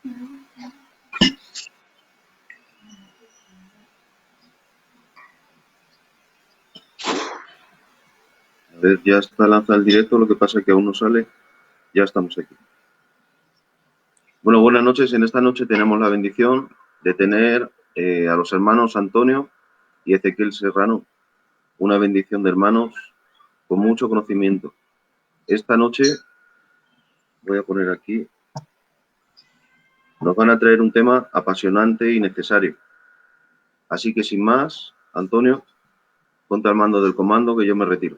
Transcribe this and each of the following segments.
A ver, ya está lanzado el directo, lo que pasa es que aún no sale. Ya estamos aquí. Bueno, buenas noches. En esta noche tenemos la bendición de tener a los hermanos Antonio y Ezequiel Serrano, una bendición de hermanos con mucho conocimiento. Esta noche, voy a poner aquí, nos van a traer un tema apasionante y necesario. Así que sin más, Antonio, ponte al mando del comando que yo me retiro.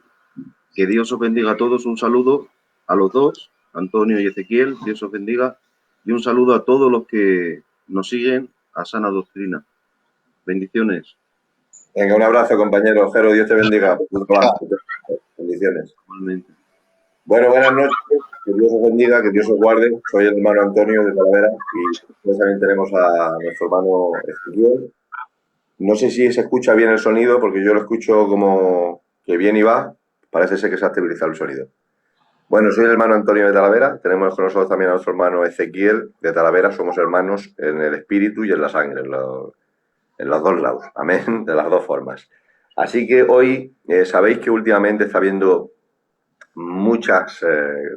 Que Dios os bendiga a todos. Un saludo a los dos, Antonio y Ezequiel. Dios os bendiga. Y un saludo a todos los que nos siguen a Sana Doctrina. Bendiciones. Venga, un abrazo, compañero. Jero, Dios te bendiga. Bendiciones. Igualmente. Bueno, buenas noches. Que Dios os bendiga, que Dios os guarde. Soy el hermano Antonio de Talavera y después también tenemos a nuestro hermano Ezequiel. No sé si se escucha bien el sonido, porque yo lo escucho como que viene y va. Parece ser que se ha estabilizado el sonido. Bueno, soy el hermano Antonio de Talavera. Tenemos con nosotros también a nuestro hermano Ezequiel de Talavera. Somos hermanos en el espíritu y en la sangre, en los dos lados. Amén, de las dos formas. Así que hoy sabéis que últimamente está habiendo muchas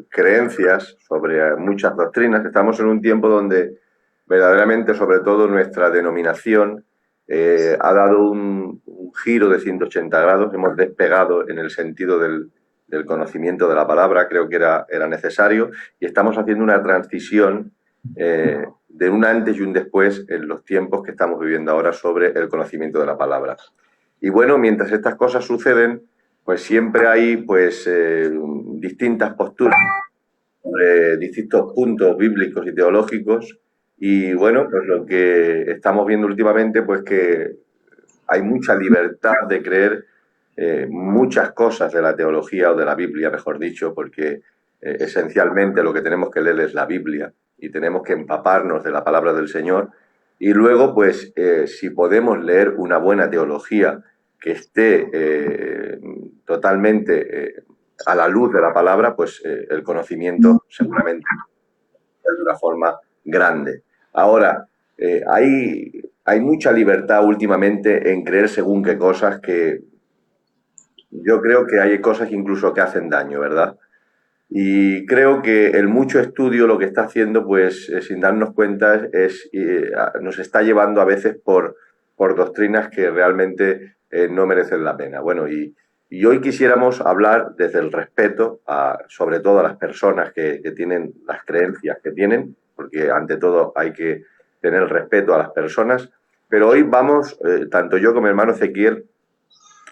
creencias sobre muchas doctrinas. Estamos en un tiempo donde verdaderamente, sobre todo nuestra denominación, ha dado un giro de 180 grados. Hemos despegado en el sentido del conocimiento de la palabra. Creo que era necesario, y estamos haciendo una transición de un antes y un después en los tiempos que estamos viviendo ahora sobre el conocimiento de la palabra. Y bueno, mientras estas cosas suceden, pues siempre hay distintas posturas sobre distintos puntos bíblicos y teológicos. Y bueno, pues lo que estamos viendo últimamente, pues que hay mucha libertad de creer muchas cosas de la teología o de la Biblia, mejor dicho, porque esencialmente lo que tenemos que leer es la Biblia y tenemos que empaparnos de la palabra del Señor. Y luego, pues, si podemos leer una buena teología que esté totalmente a la luz de la palabra, pues el conocimiento seguramente es de una forma grande. Ahora, hay mucha libertad últimamente en creer según qué cosas, que yo creo que hay cosas incluso que hacen daño, ¿verdad? Y creo que el mucho estudio lo que está haciendo, pues sin darnos cuenta, nos está llevando a veces por doctrinas que realmente no merecen la pena. Bueno, y hoy quisiéramos hablar desde el respeto, sobre todo a las personas que tienen las creencias que tienen, porque ante todo hay que tener el respeto a las personas. Pero hoy vamos, tanto yo como mi hermano Ezequiel,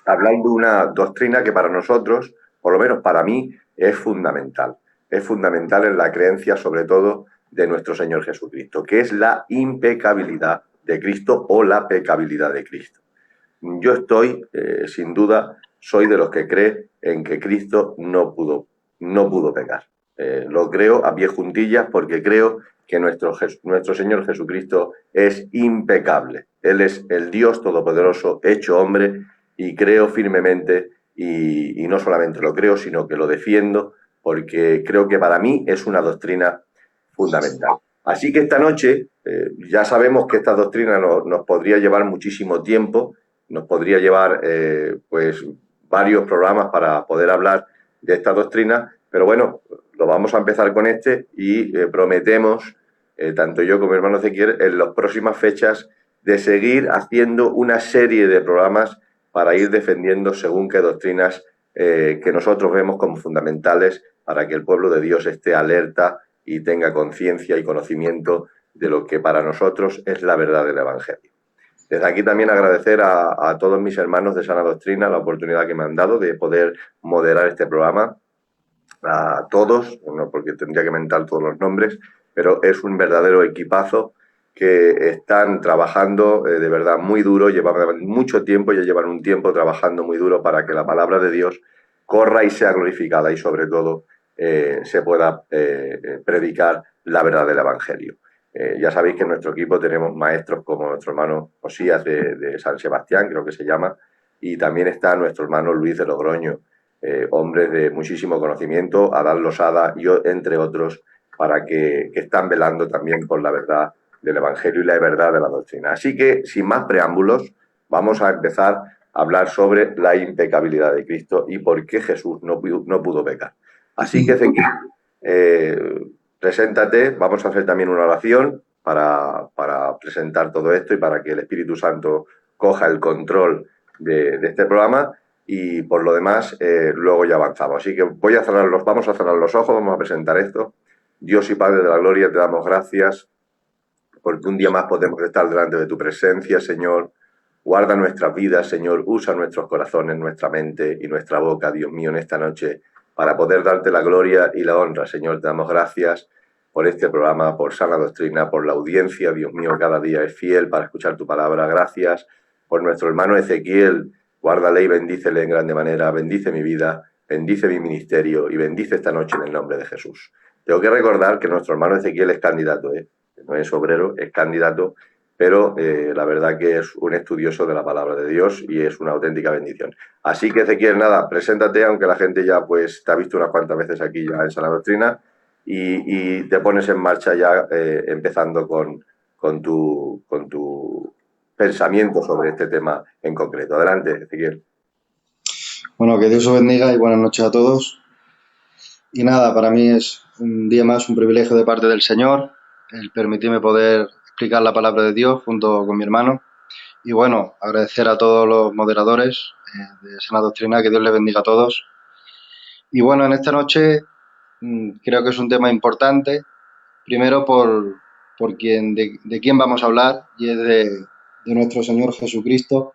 hablando de una doctrina que para nosotros, por lo menos para mí, es fundamental. Es fundamental en la creencia, sobre todo, de nuestro Señor Jesucristo, que es la impecabilidad de Cristo o la pecabilidad de Cristo. Yo estoy, sin duda, soy de los que cree en que Cristo no pudo pecar. Lo creo a pie juntillas, porque creo que nuestro Señor Jesucristo es impecable. Él es el Dios Todopoderoso hecho hombre, y creo firmemente, y no solamente lo creo, sino que lo defiendo, porque creo que para mí es una doctrina fundamental. Así que esta noche ya sabemos que esta doctrina nos podría llevar muchísimo tiempo, nos podría llevar pues varios programas para poder hablar de esta doctrina, pero bueno, lo vamos a empezar con este y prometemos, tanto yo como mi hermano Ezequiel, en las próximas fechas, de seguir haciendo una serie de programas para ir defendiendo según qué doctrinas que nosotros vemos como fundamentales para que el pueblo de Dios esté alerta y tenga conciencia y conocimiento de lo que para nosotros es la verdad del Evangelio. Desde aquí también agradecer a todos mis hermanos de Sana Doctrina la oportunidad que me han dado de poder moderar este programa. A todos, no porque tendría que mentar todos los nombres, pero es un verdadero equipazo que están trabajando de verdad muy duro, llevan mucho tiempo, ya llevan un tiempo trabajando muy duro para que la palabra de Dios corra y sea glorificada, y sobre todo se pueda predicar la verdad del Evangelio. Ya sabéis que en nuestro equipo tenemos maestros como nuestro hermano Osías de San Sebastián, creo que se llama, y también está nuestro hermano Luis de Logroño, hombres de muchísimo conocimiento, Adán Losada y entre otros, para que están velando también por la verdad del Evangelio y la verdad de la doctrina. Así que, sin más preámbulos, vamos a empezar a hablar sobre la impecabilidad de Cristo y por qué Jesús no pudo pecar. Así que, Ezequiel, preséntate, vamos a hacer también una oración para presentar todo esto y para que el Espíritu Santo coja el control de este programa y por lo demás luego ya avanzamos. Así que vamos a cerrar los ojos, vamos a presentar esto. Dios y Padre de la Gloria, te damos gracias porque un día más podemos estar delante de tu presencia, Señor. Guarda nuestras vidas, Señor. Usa nuestros corazones, nuestra mente y nuestra boca, Dios mío, en esta noche para poder darte la gloria y la honra, Señor. Te damos gracias por este programa, por Sana Doctrina, por la audiencia, Dios mío, cada día es fiel para escuchar tu palabra. Gracias por nuestro hermano Ezequiel. Guárdale y bendícele en grande manera. Bendice mi vida, bendice mi ministerio y bendice esta noche en el nombre de Jesús. Tengo que recordar que nuestro hermano Ezequiel es candidato, no es obrero, es candidato, pero la verdad que es un estudioso de la palabra de Dios y es una auténtica bendición. Así que, Ezequiel, nada, preséntate, aunque la gente ya pues te ha visto unas cuantas veces aquí ya en Sana Doctrina, y te pones en marcha ya empezando con tu pensamiento sobre este tema en concreto. Adelante, Ezequiel. Bueno, que Dios os bendiga y buenas noches a todos. Y nada, para mí es un día más un privilegio de parte del Señor el permitirme poder explicar la palabra de Dios junto con mi hermano. Y bueno, agradecer a todos los moderadores de Sana Doctrina, que Dios les bendiga a todos. Y bueno, en esta noche creo que es un tema importante, primero por de quién vamos a hablar, y es de nuestro Señor Jesucristo,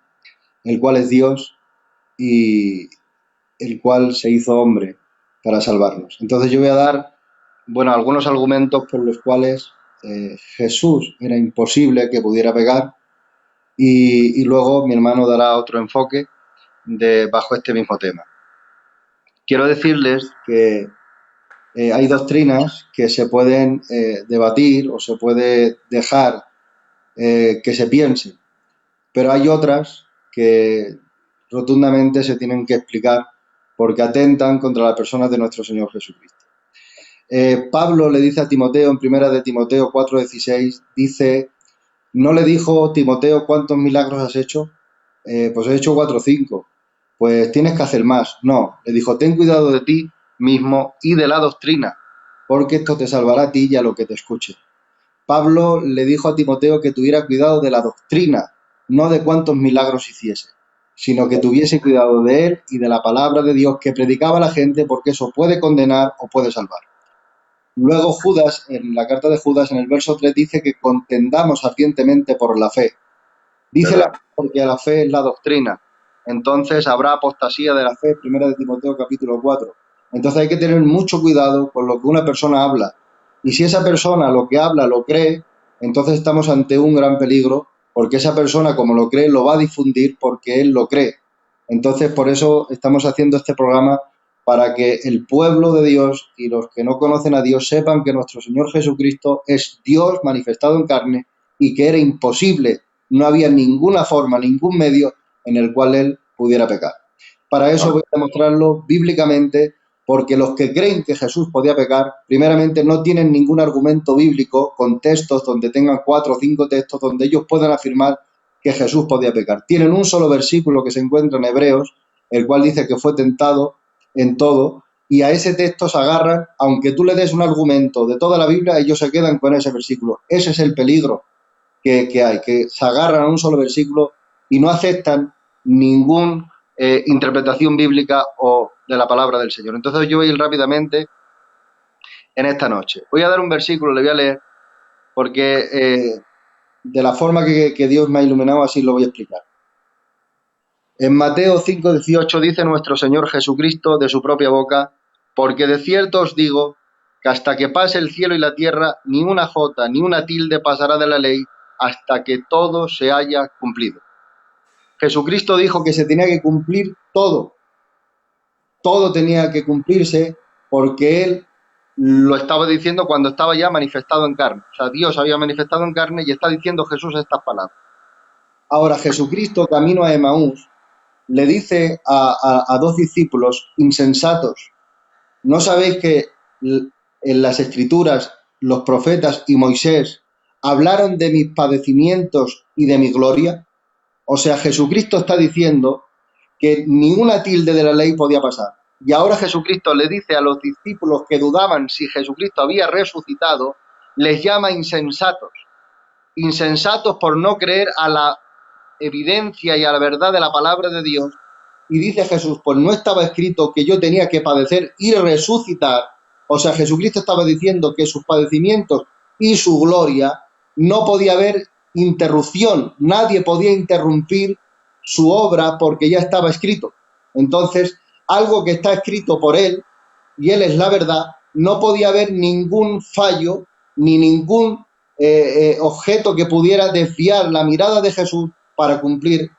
el cual es Dios y el cual se hizo hombre para salvarnos. Entonces yo voy a dar, bueno, algunos argumentos por los cuales Jesús era imposible que pudiera pecar, y luego mi hermano dará otro enfoque bajo este mismo tema. Quiero decirles que hay doctrinas que se pueden debatir o se puede dejar que se piensen, pero hay otras que rotundamente se tienen que explicar porque atentan contra las personas de nuestro Señor Jesucristo. Pablo le dice a Timoteo en 1 de Timoteo 4:16, dice, ¿no le dijo Timoteo cuántos milagros has hecho? Pues he hecho 4 o 5. Pues tienes que hacer más. No, le dijo, ten cuidado de ti mismo y de la doctrina, porque esto te salvará a ti y a lo que te escuche. Pablo le dijo a Timoteo que tuviera cuidado de la doctrina, no de cuántos milagros hiciese, sino que tuviese cuidado de él y de la palabra de Dios que predicaba a la gente, porque eso puede condenar o puede salvar. Luego Judas, en la carta de Judas, en el verso 3, dice que contendamos ardientemente por la fe. Dice la, porque la fe es la doctrina. Entonces habrá apostasía de la fe, 1 de Timoteo capítulo 4. Entonces hay que tener mucho cuidado con lo que una persona habla. Y si esa persona lo que habla lo cree, entonces estamos ante un gran peligro, porque esa persona, como lo cree, lo va a difundir porque él lo cree. Entonces, por eso estamos haciendo este programa, para que el pueblo de Dios y los que no conocen a Dios sepan que nuestro Señor Jesucristo es Dios manifestado en carne y que era imposible, no había ninguna forma, ningún medio en el cual él pudiera pecar. Para eso voy a demostrarlo bíblicamente, porque los que creen que Jesús podía pecar, primeramente no tienen ningún argumento bíblico con textos donde tengan 4 o 5 textos donde ellos puedan afirmar que Jesús podía pecar. Tienen un solo versículo que se encuentra en Hebreos, el cual dice que fue tentado en todo, y a ese texto se agarran. Aunque tú le des un argumento de toda la Biblia, ellos se quedan con ese versículo. Ese es el peligro que hay, que se agarran a un solo versículo y no aceptan ninguna interpretación bíblica o de la palabra del Señor. Entonces yo voy a ir rápidamente en esta noche. Voy a dar un versículo, le voy a leer, porque de la forma que Dios me ha iluminado, así lo voy a explicar. En Mateo 5:18 dice nuestro Señor Jesucristo de su propia boca, porque de cierto os digo que hasta que pase el cielo y la tierra, ni una jota ni una tilde pasará de la ley hasta que todo se haya cumplido. Jesucristo dijo que se tenía que cumplir todo. Todo tenía que cumplirse porque Él lo estaba diciendo cuando estaba ya manifestado en carne. O sea, Dios había manifestado en carne y está diciendo Jesús estas palabras. Ahora, Jesucristo, camino a Emaús, le dice a 2 discípulos insensatos, ¿no sabéis que en las Escrituras los profetas y Moisés hablaron de mis padecimientos y de mi gloria? O sea, Jesucristo está diciendo que ni una tilde de la ley podía pasar. Y ahora Jesucristo le dice a los discípulos que dudaban si Jesucristo había resucitado, les llama insensatos. Insensatos por no creer a la evidencia y a la verdad de la palabra de Dios. Y dice Jesús, pues no estaba escrito que yo tenía que padecer y resucitar. O sea, Jesucristo estaba diciendo que sus padecimientos y su gloria no podía haber interrupción. Nadie podía interrumpir su obra porque ya estaba escrito. Entonces, algo que está escrito por él, y él es la verdad, no podía haber ningún fallo ni ningún objeto que pudiera desviar la mirada de Jesús para cumplir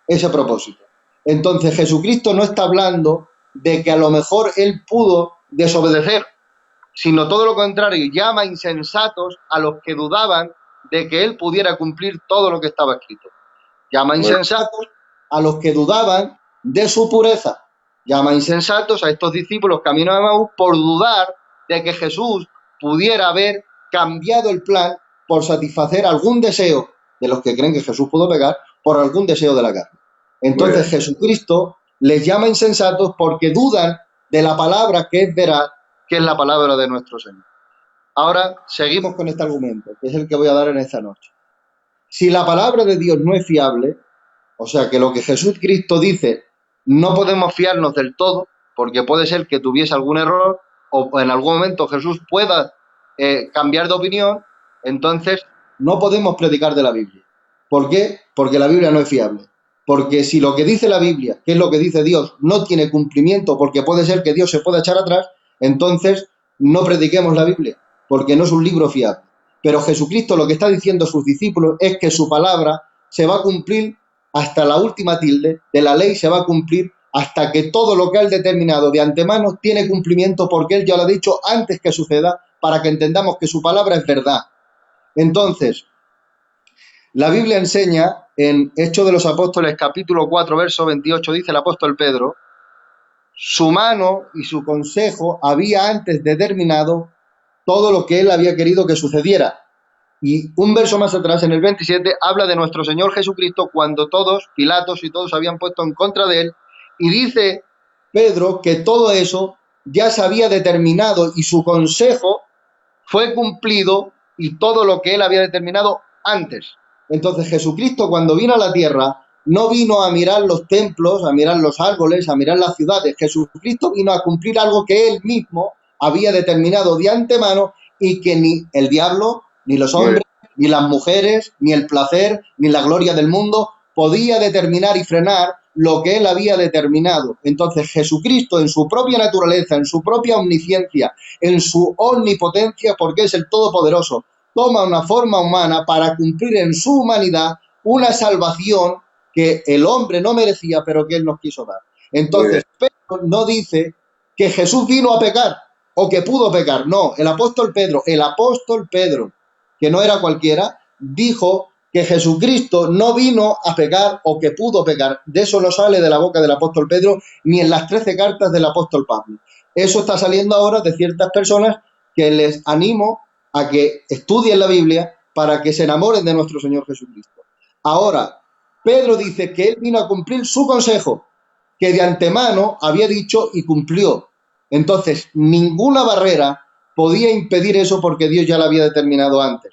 ese propósito. Entonces Jesucristo no está hablando de que a lo mejor él pudo desobedecer, sino todo lo contrario, llama insensatos a los que dudaban de que él pudiera cumplir todo lo que estaba escrito. Llama insensatos a los que dudaban de su pureza. Llama insensatos a estos discípulos camino de Emaús por dudar de que Jesús pudiera haber cambiado el plan por satisfacer algún deseo de los que creen que Jesús pudo pecar por algún deseo de la carne. Entonces Jesucristo les llama insensatos porque dudan de la palabra que es veraz, que es la palabra de nuestro Señor. Ahora seguimos con este argumento, que es el que voy a dar en esta noche. Si la palabra de Dios no es fiable, o sea que lo que Jesucristo dice no podemos fiarnos del todo, porque puede ser que tuviese algún error o en algún momento Jesús pueda cambiar de opinión, entonces no podemos predicar de la Biblia. ¿Por qué? Porque la Biblia no es fiable. Porque si lo que dice la Biblia, que es lo que dice Dios, no tiene cumplimiento, porque puede ser que Dios se pueda echar atrás, entonces no prediquemos la Biblia, porque no es un libro fiable. Pero Jesucristo lo que está diciendo a sus discípulos es que su palabra se va a cumplir hasta la última tilde de la ley, se va a cumplir hasta que todo lo que él determinado de antemano tiene cumplimiento, porque él ya lo ha dicho antes que suceda, para que entendamos que su palabra es verdad. Entonces, la Biblia enseña en Hechos de los Apóstoles, capítulo 4, verso 28, dice el apóstol Pedro, su mano y su consejo había antes determinado todo lo que él había querido que sucediera. Y un verso más atrás, en el 27, habla de nuestro Señor Jesucristo cuando todos, Pilatos y todos, habían puesto en contra de él. Y dice Pedro que todo eso ya se había determinado y su consejo fue cumplido y todo lo que él había determinado antes. Entonces Jesucristo, cuando vino a la tierra, no vino a mirar los templos, a mirar los árboles, a mirar las ciudades. Jesucristo vino a cumplir algo que él mismo había determinado de antemano y que ni el diablo, ni los hombres, ni las mujeres, ni el placer, ni la gloria del mundo podía determinar y frenar lo que él había determinado. Entonces Jesucristo, en su propia naturaleza, en su propia omnisciencia, en su omnipotencia, porque es el Todopoderoso, toma una forma humana para cumplir en su humanidad una salvación que el hombre no merecía, pero que él nos quiso dar. Entonces Pedro no dice que Jesús vino a pecar o que pudo pecar. No, el apóstol Pedro, que no era cualquiera, dijo que Jesucristo no vino a pecar o que pudo pecar. De eso no sale de la boca del apóstol Pedro ni en las 13 cartas del apóstol Pablo. Eso está saliendo ahora de ciertas personas que les animo a que estudien la Biblia para que se enamoren de nuestro Señor Jesucristo. Ahora, Pedro dice que él vino a cumplir su consejo, que de antemano había dicho y cumplió. Entonces, ninguna barrera podía impedir eso porque Dios ya lo había determinado antes.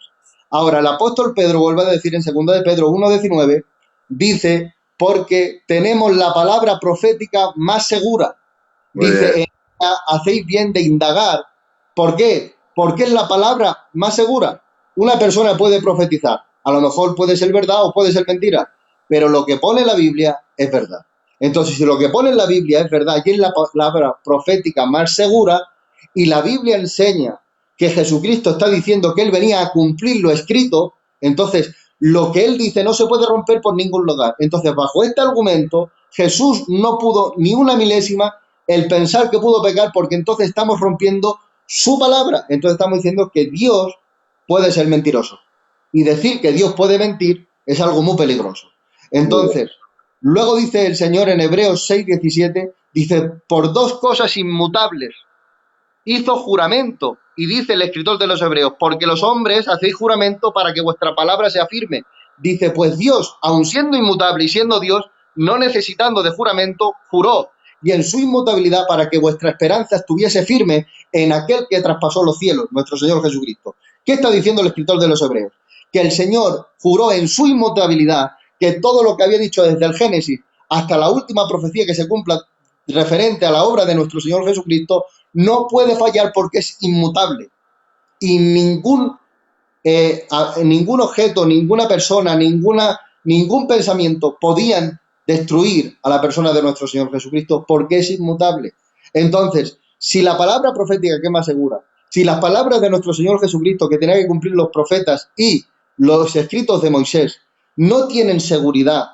Ahora, el apóstol Pedro vuelve a decir en 2 de Pedro 1:19, dice, porque tenemos la palabra profética más segura. Dice, hacéis bien de indagar. ¿Por qué? Porque es la palabra más segura. Una persona puede profetizar. A lo mejor puede ser verdad o puede ser mentira. Pero lo que pone la Biblia es verdad. Entonces, si lo que pone en la Biblia es verdad y es la palabra profética más segura, y la Biblia enseña que Jesucristo está diciendo que él venía a cumplir lo escrito, entonces lo que él dice no se puede romper por ningún lugar. Entonces, bajo este argumento, Jesús no pudo ni una milésima el pensar que pudo pecar, porque entonces estamos rompiendo su palabra. Entonces estamos diciendo que Dios puede ser mentiroso. Y decir que Dios puede mentir es algo muy peligroso. Entonces, luego dice el Señor en Hebreos 6:17, dice, por dos cosas inmutables hizo juramento Y dice el escritor de los Hebreos, porque los hombres hacéis juramento para que vuestra palabra sea firme. Dice, pues Dios, aun siendo inmutable y siendo Dios, no necesitando de juramento, juró. Y en su inmutabilidad para que vuestra esperanza estuviese firme en aquel que traspasó los cielos, nuestro Señor Jesucristo. ¿Qué está diciendo el escritor de los Hebreos? Que el Señor juró en su inmutabilidad que todo lo que había dicho desde el Génesis hasta la última profecía que se cumpla referente a la obra de nuestro Señor Jesucristo no puede fallar porque es inmutable. Y ningún objeto, ninguna persona, ningún pensamiento podían destruir a la persona de nuestro Señor Jesucristo porque es inmutable. Entonces, si la palabra profética, que es más segura, si las palabras de nuestro Señor Jesucristo que tenían que cumplir los profetas y los escritos de Moisés no tienen seguridad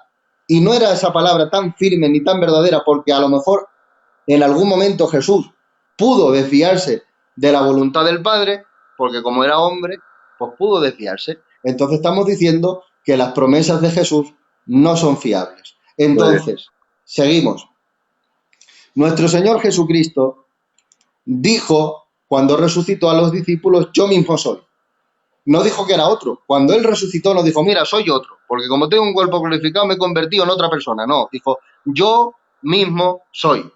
y no era esa palabra tan firme ni tan verdadera porque a lo mejor en algún momento Jesús pudo desviarse de la voluntad del Padre porque como era hombre, pues pudo desviarse. Entonces estamos diciendo que las promesas de Jesús no son fiables. Entonces, seguimos. Nuestro Señor Jesucristo dijo, cuando resucitó a los discípulos, yo mismo soy. No dijo que era otro. Cuando Él resucitó no dijo, mira, soy otro, porque como tengo un cuerpo glorificado me he convertido en otra persona. No, dijo, yo mismo soy.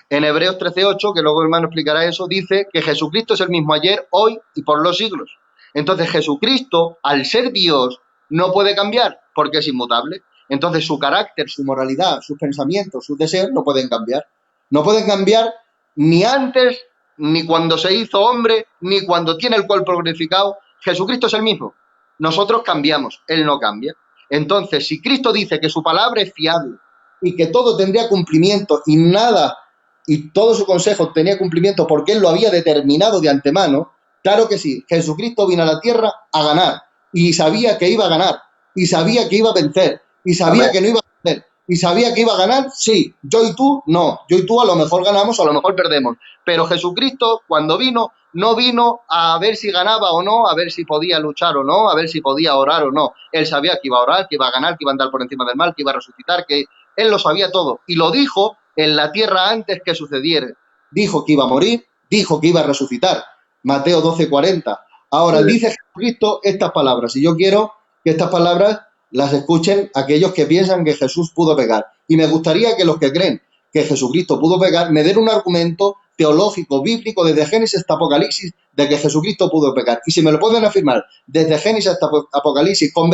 En Hebreos 13:8, que luego el hermano explicará eso, dice que Jesucristo es el mismo ayer, hoy y por los siglos. Entonces Jesucristo, al ser Dios, no puede cambiar porque es inmutable. Entonces su carácter, su moralidad, sus pensamientos, sus deseos no pueden cambiar. No pueden cambiar ni antes, ni cuando se hizo hombre, ni cuando tiene el cuerpo glorificado. Jesucristo es el mismo. Nosotros cambiamos, Él no cambia. Entonces, si Cristo dice que su palabra es fiable y que todo tendría cumplimiento y nada, y todo su consejo tenía cumplimiento porque Él lo había determinado de antemano, claro que sí, Jesucristo vino a la tierra a ganar y sabía que iba a ganar y sabía que iba a vencer y sabía que no iba a vencer y sabía que iba a ganar, sí, yo y tú no, yo y tú a lo mejor ganamos o a lo mejor perdemos, pero Jesucristo cuando vino, no vino a ver si ganaba o no, a ver si podía luchar o no, a ver si podía orar o no, Él sabía que iba a orar, que iba a ganar, que iba a andar por encima del mal, que iba a resucitar, que Él lo sabía todo y lo dijo en la tierra antes que sucediera. Dijo que iba a morir, dijo que iba a resucitar. Mateo 12:40. Ahora dice Jesucristo estas palabras y yo quiero que estas palabras las escuchen aquellos que piensan que Jesús pudo pecar. Y me gustaría que los que creen que Jesucristo pudo pecar me den un argumento teológico, bíblico, desde Génesis hasta Apocalipsis, de que Jesucristo pudo pecar. Y si me lo pueden afirmar desde Génesis hasta Apocalipsis, con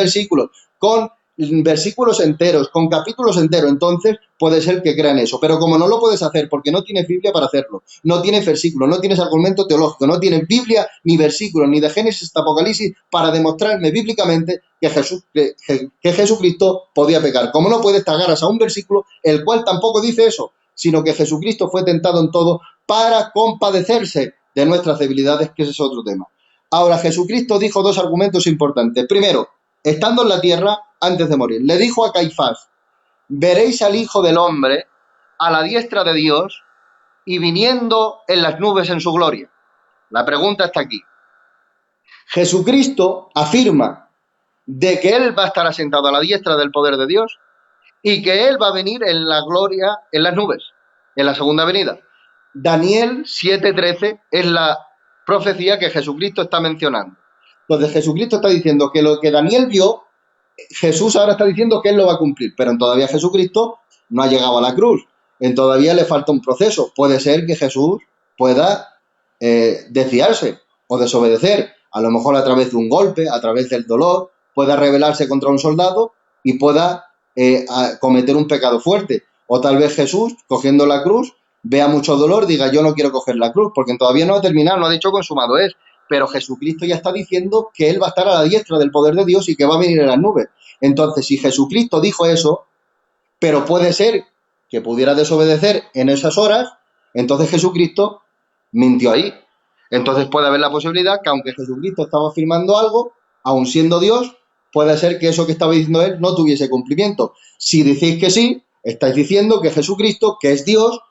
versículos enteros, con capítulos enteros, entonces puede ser que crean eso. Pero como no lo puedes hacer porque no tienes Biblia para hacerlo, no tienes versículos, no tienes argumento teológico, no tienes Biblia ni versículos, ni de Génesis hasta Apocalipsis para demostrarme bíblicamente que Jesucristo podía pecar. Como no puedes, te agarras a un versículo el cual tampoco dice eso, sino que Jesucristo fue tentado en todo para compadecerse de nuestras debilidades, que ese es otro tema. Ahora, Jesucristo dijo dos argumentos importantes. Primero, estando en la tierra, antes de morir, le dijo a Caifás, veréis al Hijo del Hombre a la diestra de Dios y viniendo en las nubes en su gloria. La pregunta está aquí. Jesucristo afirma de que Él va a estar asentado a la diestra del poder de Dios y que Él va a venir en la gloria, en las nubes, en la segunda venida. Daniel 7:13 es la profecía que Jesucristo está mencionando. Entonces Jesucristo está diciendo que lo que Daniel vio, Jesús ahora está diciendo que Él lo va a cumplir, pero todavía Jesucristo no ha llegado a la cruz. Todavía le falta un proceso. Puede ser que Jesús pueda desviarse o desobedecer, a lo mejor a través de un golpe, a través del dolor, pueda rebelarse contra un soldado y pueda cometer un pecado fuerte. O tal vez Jesús, cogiendo la cruz, vea mucho dolor, diga yo no quiero coger la cruz, porque todavía no ha terminado, no ha dicho consumado es. Pero Jesucristo ya está diciendo que Él va a estar a la diestra del poder de Dios y que va a venir en las nubes. Entonces, si Jesucristo dijo eso, pero puede ser que pudiera desobedecer en esas horas, entonces Jesucristo mintió ahí. Entonces puede haber la posibilidad que aunque Jesucristo estaba afirmando algo, aun siendo Dios, puede ser que eso que estaba diciendo Él no tuviese cumplimiento. Si decís que sí, estáis diciendo que Jesucristo, que es Dios,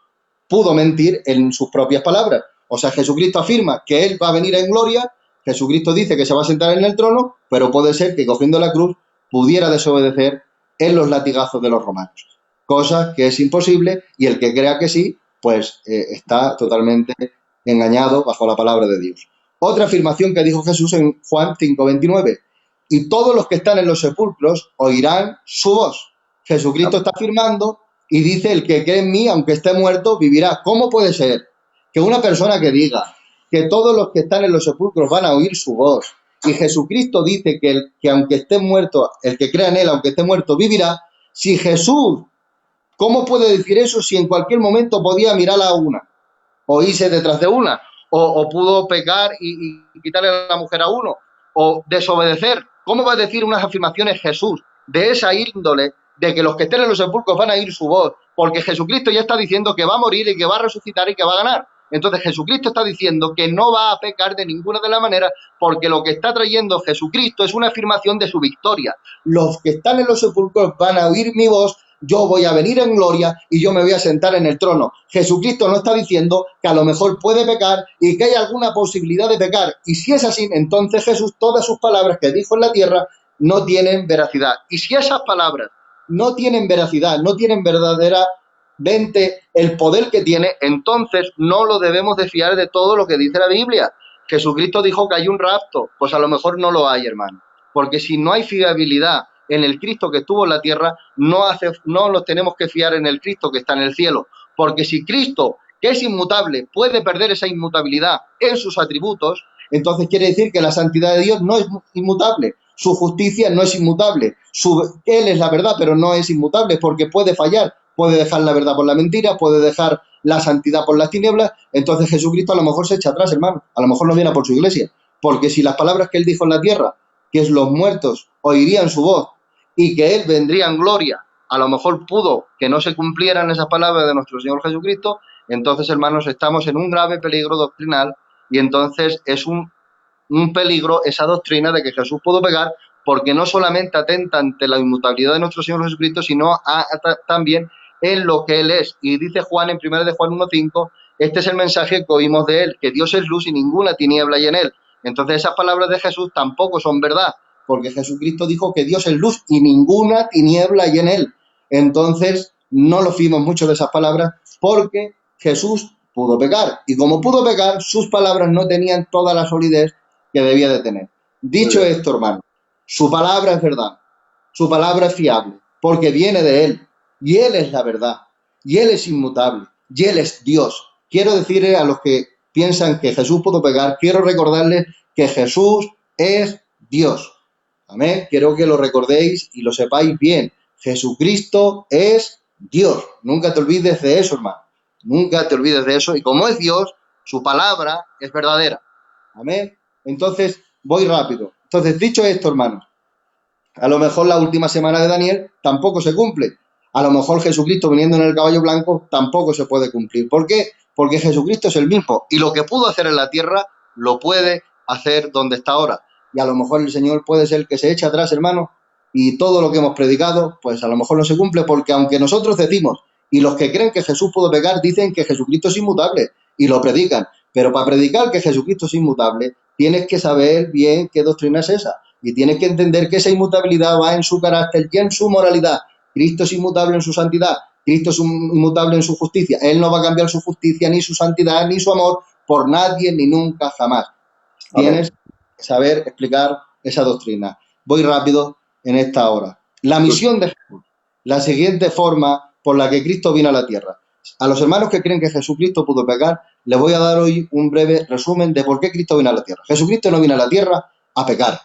pudo mentir en sus propias palabras. O sea, Jesucristo afirma que Él va a venir en gloria, Jesucristo dice que se va a sentar en el trono, pero puede ser que cogiendo la cruz pudiera desobedecer en los latigazos de los romanos. Cosa que es imposible y el que crea que sí, pues está totalmente engañado bajo la palabra de Dios. Otra afirmación que dijo Jesús en Juan 5:29. Y todos los que están en los sepulcros oirán su voz. Jesucristo está afirmando y dice, el que cree en mí, aunque esté muerto, vivirá. ¿Cómo puede ser que una persona que diga que todos los que están en los sepulcros van a oír su voz, y Jesucristo dice que aunque esté muerto, el que crea en él, aunque esté muerto, vivirá? Si Jesús, ¿cómo puede decir eso si en cualquier momento podía mirar a una o irse detrás de una, o pudo pecar y quitarle a la mujer a uno, o desobedecer? ¿Cómo va a decir unas afirmaciones Jesús de esa índole, de que los que estén en los sepulcros van a oír su voz? Porque Jesucristo ya está diciendo que va a morir y que va a resucitar y que va a ganar. Entonces Jesucristo está diciendo que no va a pecar de ninguna de las maneras, porque lo que está trayendo Jesucristo es una afirmación de su victoria. Los que están en los sepulcros van a oír mi voz, yo voy a venir en gloria y yo me voy a sentar en el trono. Jesucristo no está diciendo que a lo mejor puede pecar y que hay alguna posibilidad de pecar. Y si es así, entonces Jesús, todas sus palabras que dijo en la tierra no tienen veracidad. Y si esas palabras no tienen veracidad, no tienen verdaderamente el poder que tiene, entonces no lo debemos de fiar de todo lo que dice la Biblia. Jesucristo dijo que hay un rapto, pues a lo mejor no lo hay, hermano. Porque si no hay fiabilidad en el Cristo que estuvo en la tierra, no nos tenemos que fiar en el Cristo que está en el cielo. Porque si Cristo, que es inmutable, puede perder esa inmutabilidad en sus atributos, entonces quiere decir que la santidad de Dios no es inmutable, su justicia no es inmutable, Él es la verdad, pero no es inmutable, porque puede fallar, puede dejar la verdad por la mentira, puede dejar la santidad por las tinieblas. Entonces Jesucristo a lo mejor se echa atrás, hermano, a lo mejor no viene por su iglesia, porque si las palabras que Él dijo en la tierra, que es los muertos oirían su voz y que Él vendría en gloria, a lo mejor pudo que no se cumplieran esas palabras de nuestro Señor Jesucristo, entonces, hermanos, estamos en un grave peligro doctrinal, y entonces es un peligro esa doctrina de que Jesús pudo pecar, porque no solamente atenta ante la inmutabilidad de nuestro Señor Jesucristo, sino también en lo que Él es. Y dice Juan en 1 de Juan 1:5, este es el mensaje que oímos de Él, que Dios es luz y ninguna tiniebla hay en Él. Entonces esas palabras de Jesús tampoco son verdad, porque Jesucristo dijo que Dios es luz y ninguna tiniebla hay en Él. Entonces no lo fiemos mucho de esas palabras, porque Jesús pudo pecar, y como pudo pecar, sus palabras no tenían toda la solidez que debía de tener. Dicho esto, hermano, su palabra es verdad, su palabra es fiable, porque viene de Él, y Él es la verdad, y Él es inmutable, y Él es Dios. Quiero decirle a los que piensan que Jesús pudo pecar, quiero recordarles que Jesús es Dios. Amén. Quiero que lo recordéis y lo sepáis bien. Jesucristo es Dios. Nunca te olvides de eso, hermano. Nunca te olvides de eso. Y como es Dios, su palabra es verdadera. Amén. Entonces, voy rápido. Entonces, dicho esto, hermanos, a lo mejor la última semana de Daniel tampoco se cumple. A lo mejor Jesucristo viniendo en el caballo blanco tampoco se puede cumplir. ¿Por qué? Porque Jesucristo es el mismo. Y lo que pudo hacer en la tierra, lo puede hacer donde está ahora. Y a lo mejor el Señor puede ser que se eche atrás, hermano, y todo lo que hemos predicado, pues a lo mejor no se cumple, porque aunque nosotros decimos, y los que creen que Jesús pudo pecar, dicen que Jesucristo es inmutable, y lo predican. Pero para predicar que Jesucristo es inmutable, tienes que saber bien qué doctrina es esa, y tienes que entender que esa inmutabilidad va en su carácter y en su moralidad. Cristo es inmutable en su santidad, Cristo es inmutable en su justicia. Él no va a cambiar su justicia, ni su santidad, ni su amor por nadie, ni nunca, jamás. Tienes que saber explicar esa doctrina. Voy rápido en esta hora. La misión de Jesús, la siguiente forma por la que Cristo vino a la tierra. A los hermanos que creen que Jesucristo pudo pecar, les voy a dar hoy un breve resumen de por qué Cristo vino a la tierra. Jesucristo no vino a la tierra a pecar.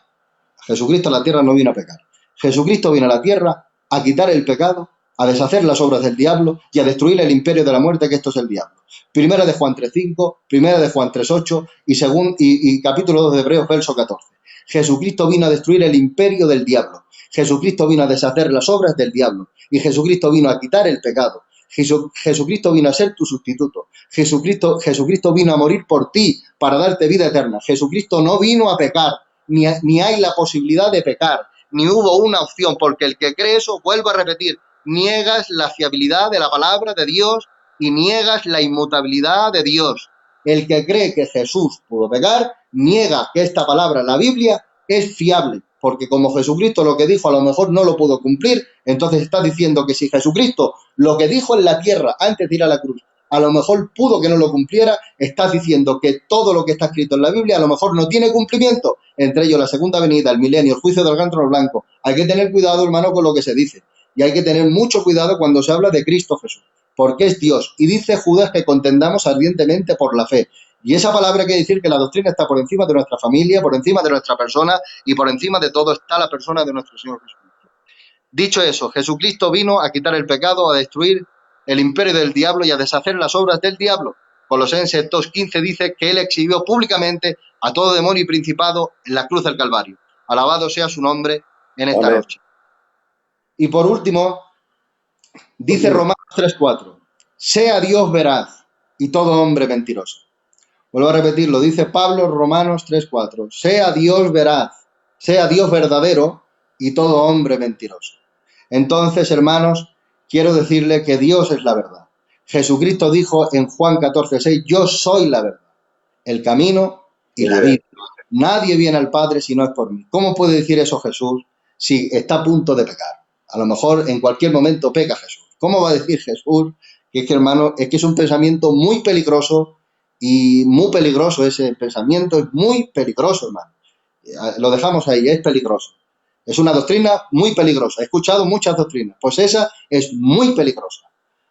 Jesucristo a la tierra no vino a pecar. Jesucristo vino a la tierra a quitar el pecado, a deshacer las obras del diablo y a destruir el imperio de la muerte, que esto es el diablo. Primera de Juan 3:5, Primera de Juan 3:8 y capítulo 2 de Hebreos, verso 14. Jesucristo vino a destruir el imperio del diablo. Jesucristo vino a deshacer las obras del diablo. Y Jesucristo vino a quitar el pecado. Jesucristo vino a ser tu sustituto. Jesucristo vino a morir por ti para darte vida eterna. Jesucristo no vino a pecar, ni hay la posibilidad de pecar, ni hubo una opción, porque el que cree eso, vuelvo a repetir, niegas la fiabilidad de la palabra de Dios y niegas la inmutabilidad de Dios. El que cree que Jesús pudo pecar, niega que esta palabra, la Biblia, es fiable, porque como Jesucristo lo que dijo a lo mejor no lo pudo cumplir, entonces está diciendo que si Jesucristo lo que dijo en la tierra antes de ir a la cruz a lo mejor pudo que no lo cumpliera, estás diciendo que todo lo que está escrito en la Biblia a lo mejor no tiene cumplimiento, entre ellos la segunda venida, el milenio, el juicio del gran trono blanco. Hay que tener cuidado, hermano, con lo que se dice. Y hay que tener mucho cuidado cuando se habla de Cristo Jesús, porque es Dios. Y dice Judas que contendamos ardientemente por la fe. Y esa palabra quiere decir que la doctrina está por encima de nuestra familia, por encima de nuestra persona y por encima de todo está la persona de nuestro Señor Jesucristo. Dicho eso, Jesucristo vino a quitar el pecado, a destruir el imperio del diablo y a deshacer las obras del diablo. Colosenses 2:15 dice que Él exhibió públicamente a todo demonio y principado en la cruz del Calvario. Alabado sea su nombre en esta Amén. noche. Y por último, dice Romanos 3:4, sea Dios veraz y todo hombre mentiroso. Vuelvo a repetirlo, dice Pablo, Romanos 3:4, sea Dios veraz, sea Dios verdadero y todo hombre mentiroso. Entonces, hermanos, quiero decirle que Dios es la verdad. Jesucristo dijo en Juan 14:6, yo soy la verdad, el camino y la vida. Nadie viene al Padre si no es por mí. ¿Cómo puede decir eso Jesús si está a punto de pecar? A lo mejor en cualquier momento peca Jesús. ¿Cómo va a decir Jesús que es que, hermano, es que es un pensamiento muy peligroso y muy peligroso ese pensamiento? Es muy peligroso, hermano. Lo dejamos ahí, es peligroso. Es una doctrina muy peligrosa. He escuchado muchas doctrinas, pues esa es muy peligrosa.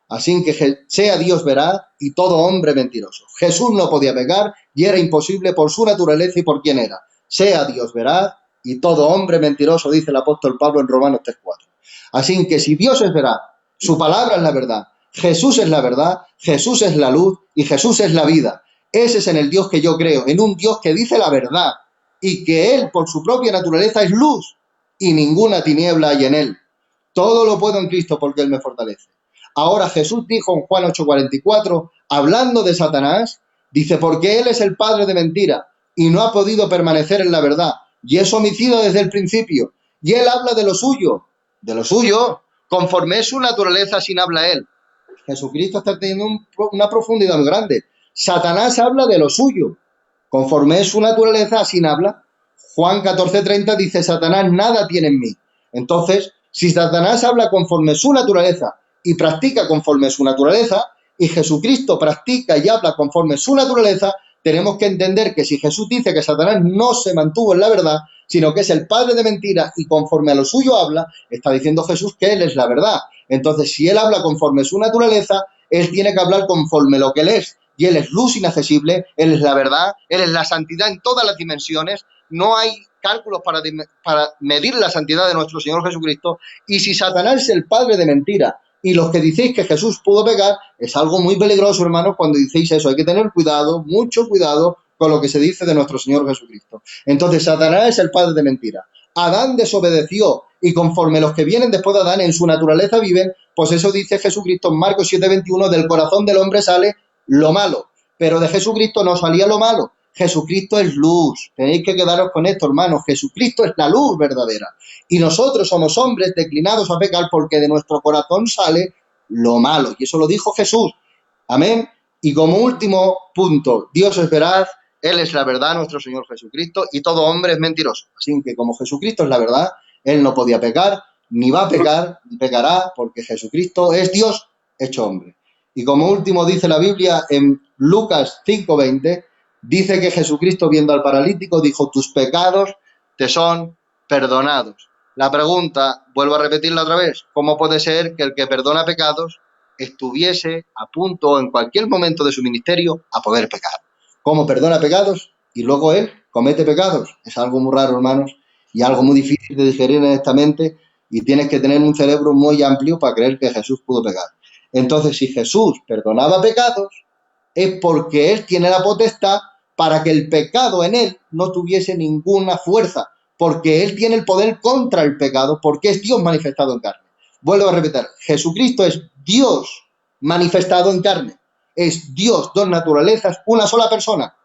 Así que sea Dios veraz y todo hombre mentiroso. Jesús no podía pecar y era imposible por su naturaleza y por quién era. Sea Dios veraz y todo hombre mentiroso, dice el apóstol Pablo en Romanos 3:4. Así que si Dios es veraz, su palabra es la verdad, Jesús es la verdad, Jesús es la luz y Jesús es la vida. Ese es en el Dios que yo creo, en un Dios que dice la verdad y que Él por su propia naturaleza es luz y ninguna tiniebla hay en Él. Todo lo puedo en Cristo porque Él me fortalece. Ahora Jesús dijo en Juan 8:44, hablando de Satanás, dice, porque Él es el padre de mentira y no ha podido permanecer en la verdad y es homicida desde el principio. Y Él habla de lo suyo, conforme es su naturaleza, sin habla Él. Jesucristo está teniendo una profundidad muy grande. Satanás habla de lo suyo, conforme es su naturaleza, sin habla. Juan 14:30 dice, Satanás nada tiene en mí. Entonces, si Satanás habla conforme su naturaleza y practica conforme su naturaleza, y Jesucristo practica y habla conforme su naturaleza, tenemos que entender que si Jesús dice que Satanás no se mantuvo en la verdad, sino que es el padre de mentira y conforme a lo suyo habla, está diciendo Jesús que Él es la verdad. Entonces, si Él habla conforme su naturaleza, Él tiene que hablar conforme lo que Él es. Y Él es luz inaccesible, Él es la verdad, Él es la santidad en todas las dimensiones. No hay cálculos para medir la santidad de nuestro Señor Jesucristo. Y si Satanás es el padre de mentira y los que decís que Jesús pudo pecar, es algo muy peligroso, hermanos, cuando decís eso. Hay que tener cuidado, mucho cuidado con lo que se dice de nuestro Señor Jesucristo. Entonces, Satanás es el padre de mentira. Adán desobedeció y conforme los que vienen después de Adán en su naturaleza viven, pues eso dice Jesucristo en Marcos 7:21, del corazón del hombre sale lo malo, pero de Jesucristo no salía lo malo. Jesucristo es luz. Tenéis que quedaros con esto, hermanos. Jesucristo es la luz verdadera. Y nosotros somos hombres declinados a pecar porque de nuestro corazón sale lo malo. Y eso lo dijo Jesús. Amén. Y como último punto, Dios es veraz, Él es la verdad, nuestro Señor Jesucristo, y todo hombre es mentiroso. Así que como Jesucristo es la verdad, Él no podía pecar, ni va a pecar, ni pecará, porque Jesucristo es Dios hecho hombre. Y como último dice la Biblia en Lucas 5:20, dice que Jesucristo, viendo al paralítico, dijo, tus pecados te son perdonados. La pregunta, vuelvo a repetirla otra vez, ¿cómo puede ser que el que perdona pecados estuviese a punto en cualquier momento de su ministerio a poder pecar? ¿Cómo perdona pecados y luego él comete pecados? Es algo muy raro, hermanos, y algo muy difícil de digerir en esta mente, y tienes que tener un cerebro muy amplio para creer que Jesús pudo pecar. Entonces, si Jesús perdonaba pecados, es porque Él tiene la potestad para que el pecado en Él no tuviese ninguna fuerza, porque Él tiene el poder contra el pecado, porque es Dios manifestado en carne. Vuelvo a repetir, Jesucristo es Dios manifestado en carne. Es Dios, dos naturalezas, una sola persona.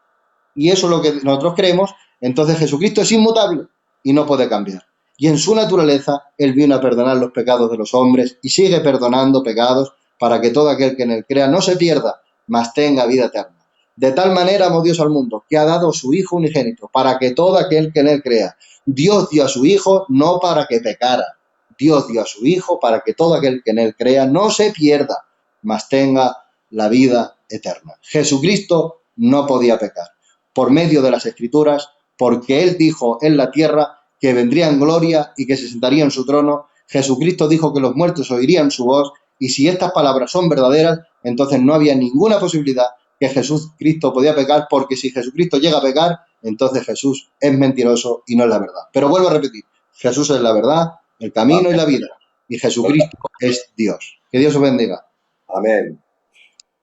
Y eso es lo que nosotros creemos. Entonces Jesucristo es inmutable y no puede cambiar. Y en su naturaleza, Él vino a perdonar los pecados de los hombres y sigue perdonando pecados para que todo aquel que en Él crea no se pierda, mas tenga vida eterna. De tal manera amó Dios al mundo, que ha dado a su Hijo unigénito, para que todo aquel que en Él crea. Dios dio a su Hijo no para que pecara. Dios dio a su Hijo para que todo aquel que en Él crea no se pierda, mas tenga la vida eterna. Jesucristo no podía pecar por medio de las Escrituras, porque Él dijo en la tierra que vendría en gloria y que se sentaría en su trono. Jesucristo dijo que los muertos oirían su voz, y si estas palabras son verdaderas, entonces no había ninguna posibilidad que Jesucristo podía pecar, porque si Jesucristo llega a pecar, entonces Jesús es mentiroso y no es la verdad. Pero vuelvo a repetir, Jesús es la verdad, el camino y la vida, y Jesucristo es Dios. Que Dios os bendiga. Amén.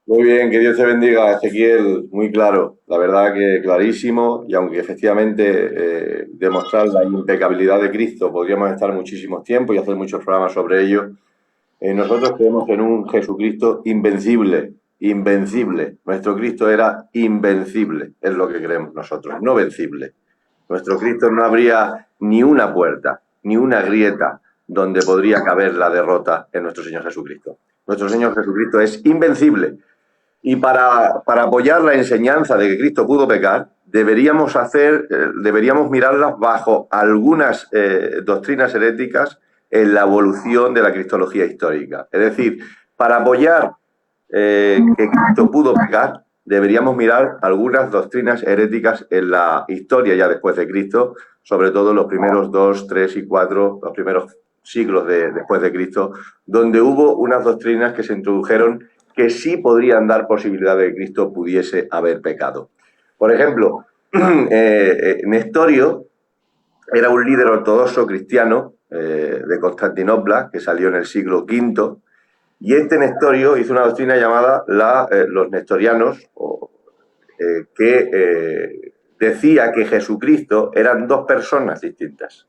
Muy bien, que Dios te bendiga, Ezequiel, muy claro, la verdad que clarísimo, y aunque efectivamente demostrar la impecabilidad de Cristo podríamos estar muchísimos tiempos y hacer muchos programas sobre ello, nosotros creemos en un Jesucristo invencible, invencible. Nuestro Cristo era invencible, es lo que creemos nosotros, no vencible. Nuestro Cristo no habría ni una puerta, ni una grieta donde podría caber la derrota en nuestro Señor Jesucristo. Nuestro Señor Jesucristo es invencible. Y para apoyar la enseñanza de que Cristo pudo pecar, deberíamos mirarlas bajo algunas doctrinas heréticas en la evolución de la cristología histórica. Es decir, para apoyar que Cristo pudo pecar, deberíamos mirar algunas doctrinas heréticas en la historia ya después de Cristo, sobre todo los primeros 2, 3 y 4, los primeros siglos después de Cristo, donde hubo unas doctrinas que se introdujeron que sí podrían dar posibilidad de que Cristo pudiese haber pecado. Por ejemplo, Nestorio era un líder ortodoxo cristiano de Constantinopla que salió en el siglo V, y este Nestorio hizo una doctrina llamada los nestorianos, que decía que Jesucristo eran dos personas distintas.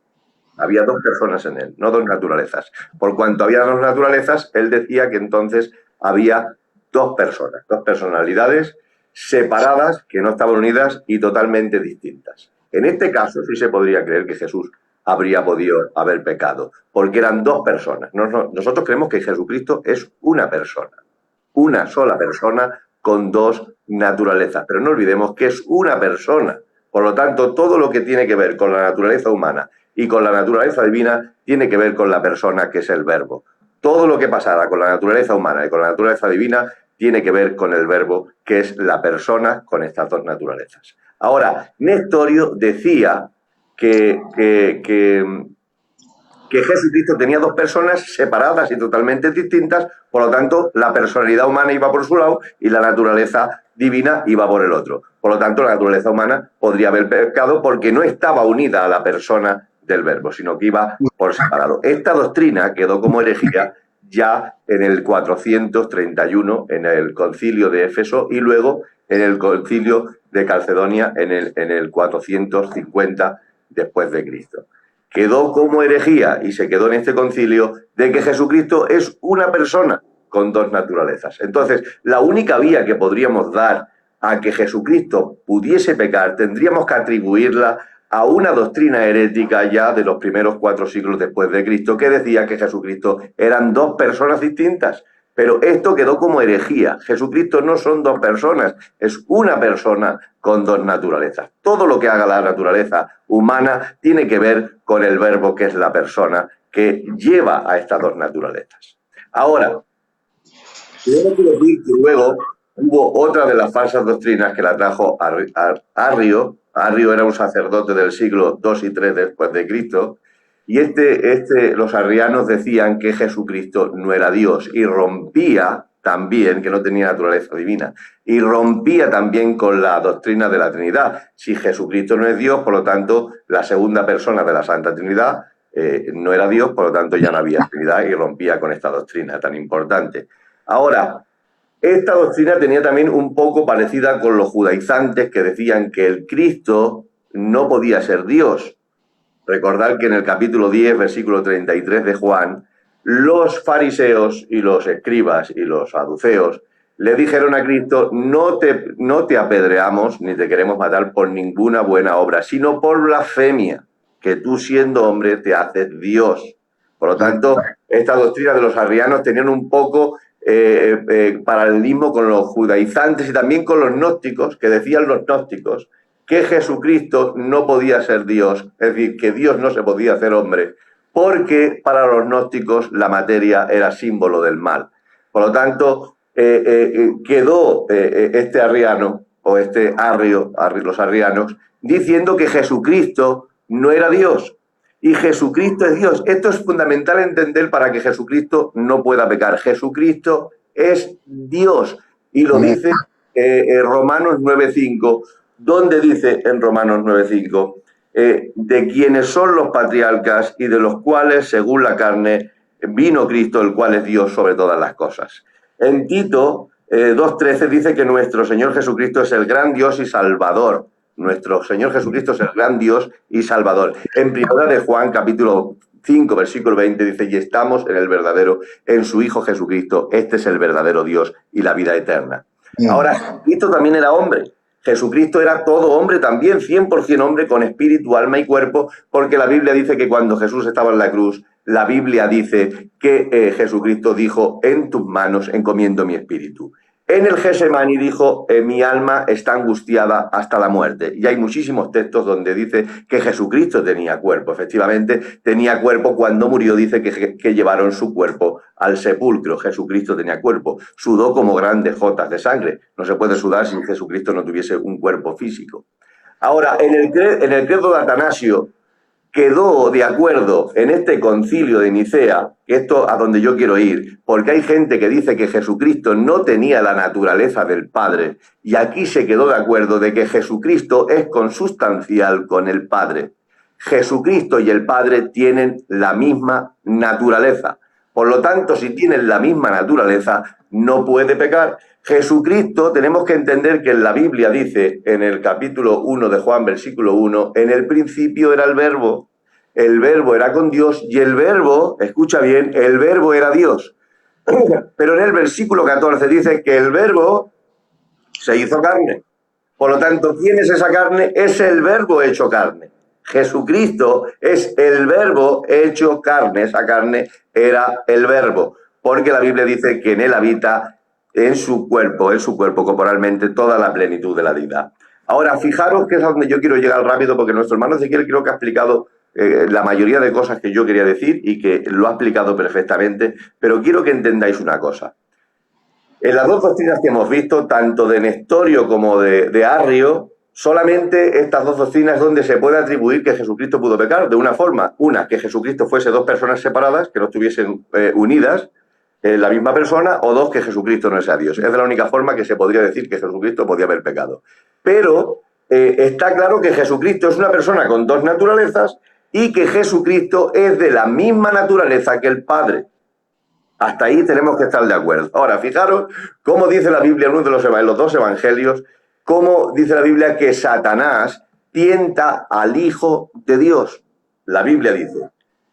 Había dos personas en él, no dos naturalezas. Por cuanto había dos naturalezas, él decía que entonces había dos personas, dos personalidades separadas, que no estaban unidas y totalmente distintas. En este caso sí se podría creer que Jesús habría podido haber pecado, porque eran dos personas. Nosotros creemos que Jesucristo es una persona, una sola persona con dos naturalezas, pero no olvidemos que es una persona. Por lo tanto, todo lo que tiene que ver con la naturaleza humana y con la naturaleza divina tiene que ver con la persona que es el Verbo. Todo lo que pasara con la naturaleza humana y con la naturaleza divina tiene que ver con el Verbo, que es la persona con estas dos naturalezas. Ahora, Nestorio decía que Jesucristo tenía dos personas separadas y totalmente distintas, por lo tanto, la personalidad humana iba por su lado y la naturaleza divina iba por el otro. Por lo tanto, la naturaleza humana podría haber pecado porque no estaba unida a la persona del Verbo, sino que iba por separado. Esta doctrina quedó como herejía ya en el 431, en el concilio de Éfeso, y luego en el concilio de Calcedonia en el 450 después de Cristo. Quedó como herejía y se quedó en este concilio de que Jesucristo es una persona con dos naturalezas. Entonces, la única vía que podríamos dar a que Jesucristo pudiese pecar, tendríamos que atribuirla a una doctrina herética ya de los primeros 4 siglos después de Cristo, que decía que Jesucristo eran dos personas distintas. Pero esto quedó como herejía. Jesucristo no son dos personas, es una persona con dos naturalezas. Todo lo que haga la naturaleza humana tiene que ver con el Verbo, que es la persona que lleva a estas dos naturalezas. Ahora, tenemos que decir que luego hubo otra de las falsas doctrinas que la trajo Arrio. Arrio era un sacerdote del siglo II y III después de Cristo, y los arrianos decían que Jesucristo no era Dios y rompía también, que no tenía naturaleza divina, y rompía también con la doctrina de la Trinidad. Si Jesucristo no es Dios, por lo tanto, la segunda persona de la Santa Trinidad no era Dios, por lo tanto ya no había Trinidad, y rompía con esta doctrina tan importante. Ahora, esta doctrina tenía también un poco parecida con los judaizantes que decían que el Cristo no podía ser Dios. Recordad que en el capítulo 10, versículo 33 de Juan, los fariseos y los escribas y los saduceos le dijeron a Cristo: no te apedreamos ni te queremos matar por ninguna buena obra, sino por blasfemia, que tú siendo hombre te haces Dios. Por lo tanto, esta doctrina de los arrianos tenían un poco paralelismo con los judaizantes y también con los gnósticos, que decían los gnósticos que Jesucristo no podía ser Dios, es decir, que Dios no se podía hacer hombre, porque para los gnósticos la materia era símbolo del mal. Por lo tanto, quedó este arriano, o este arrio, los arrianos, diciendo que Jesucristo no era Dios. Y Jesucristo es Dios. Esto es fundamental entender para que Jesucristo no pueda pecar. Jesucristo es Dios. Y lo dice Romanos 9.5. ¿Dónde dice en Romanos 9.5? De quienes son los patriarcas y de los cuales, según la carne, vino Cristo, el cual es Dios sobre todas las cosas. En Tito 2.13 dice que nuestro Señor Jesucristo es el gran Dios y Salvador. Nuestro Señor Jesucristo es el gran Dios y Salvador. En Primera de Juan, capítulo 5, versículo 20, dice, y estamos en el verdadero, en su Hijo Jesucristo. Este es el verdadero Dios y la vida eterna. Ahora, Jesucristo también era hombre. Jesucristo era todo hombre también, 100% hombre, con espíritu, alma y cuerpo, porque la Biblia dice que cuando Jesús estaba en la cruz, la Biblia dice que Jesucristo dijo, en tus manos encomiendo mi espíritu. En el Getsemaní dijo, mi alma está angustiada hasta la muerte. Y hay muchísimos textos donde dice que Jesucristo tenía cuerpo. Efectivamente, tenía cuerpo. Cuando murió dice que llevaron su cuerpo al sepulcro. Jesucristo tenía cuerpo. Sudó como grandes gotas de sangre. No se puede sudar si Jesucristo no tuviese un cuerpo físico. Ahora, en el credo de Atanasio, quedó de acuerdo en este concilio de Nicea, que esto a donde yo quiero ir, porque hay gente que dice que Jesucristo no tenía la naturaleza del Padre, y aquí se quedó de acuerdo de que Jesucristo es consustancial con el Padre. Jesucristo y el Padre tienen la misma naturaleza. Por lo tanto, si tienen la misma naturaleza, no puede pecar. Jesucristo, tenemos que entender que en la Biblia dice, en el capítulo 1 de Juan, versículo 1, en el principio era el Verbo era con Dios y el Verbo, escucha bien, el Verbo era Dios. Pero en el versículo 14 dice que el Verbo se hizo carne. Por lo tanto, ¿quién es esa carne? Es el Verbo hecho carne. Jesucristo es el Verbo hecho carne. Esa carne era el Verbo, porque la Biblia dice que en él habita en su cuerpo corporalmente, toda la plenitud de la deidad. Ahora, fijaros que es a donde yo quiero llegar rápido, porque nuestro hermano Ezequiel creo que ha explicado la mayoría de cosas que yo quería decir y que lo ha explicado perfectamente, pero quiero que entendáis una cosa. En las dos doctrinas que hemos visto, tanto de Nestorio como de Arrio, solamente estas dos doctrinas donde se puede atribuir que Jesucristo pudo pecar de una forma. Una, que Jesucristo fuese dos personas separadas, que no estuviesen unidas, la misma persona, o dos, que Jesucristo no sea Dios. Es de la única forma que se podría decir que Jesucristo podía haber pecado. Pero está claro que Jesucristo es una persona con dos naturalezas y que Jesucristo es de la misma naturaleza que el Padre. Hasta ahí tenemos que estar de acuerdo. Ahora, fijaros cómo dice la Biblia en uno de los dos evangelios, cómo dice la Biblia que Satanás tienta al Hijo de Dios. La Biblia dice,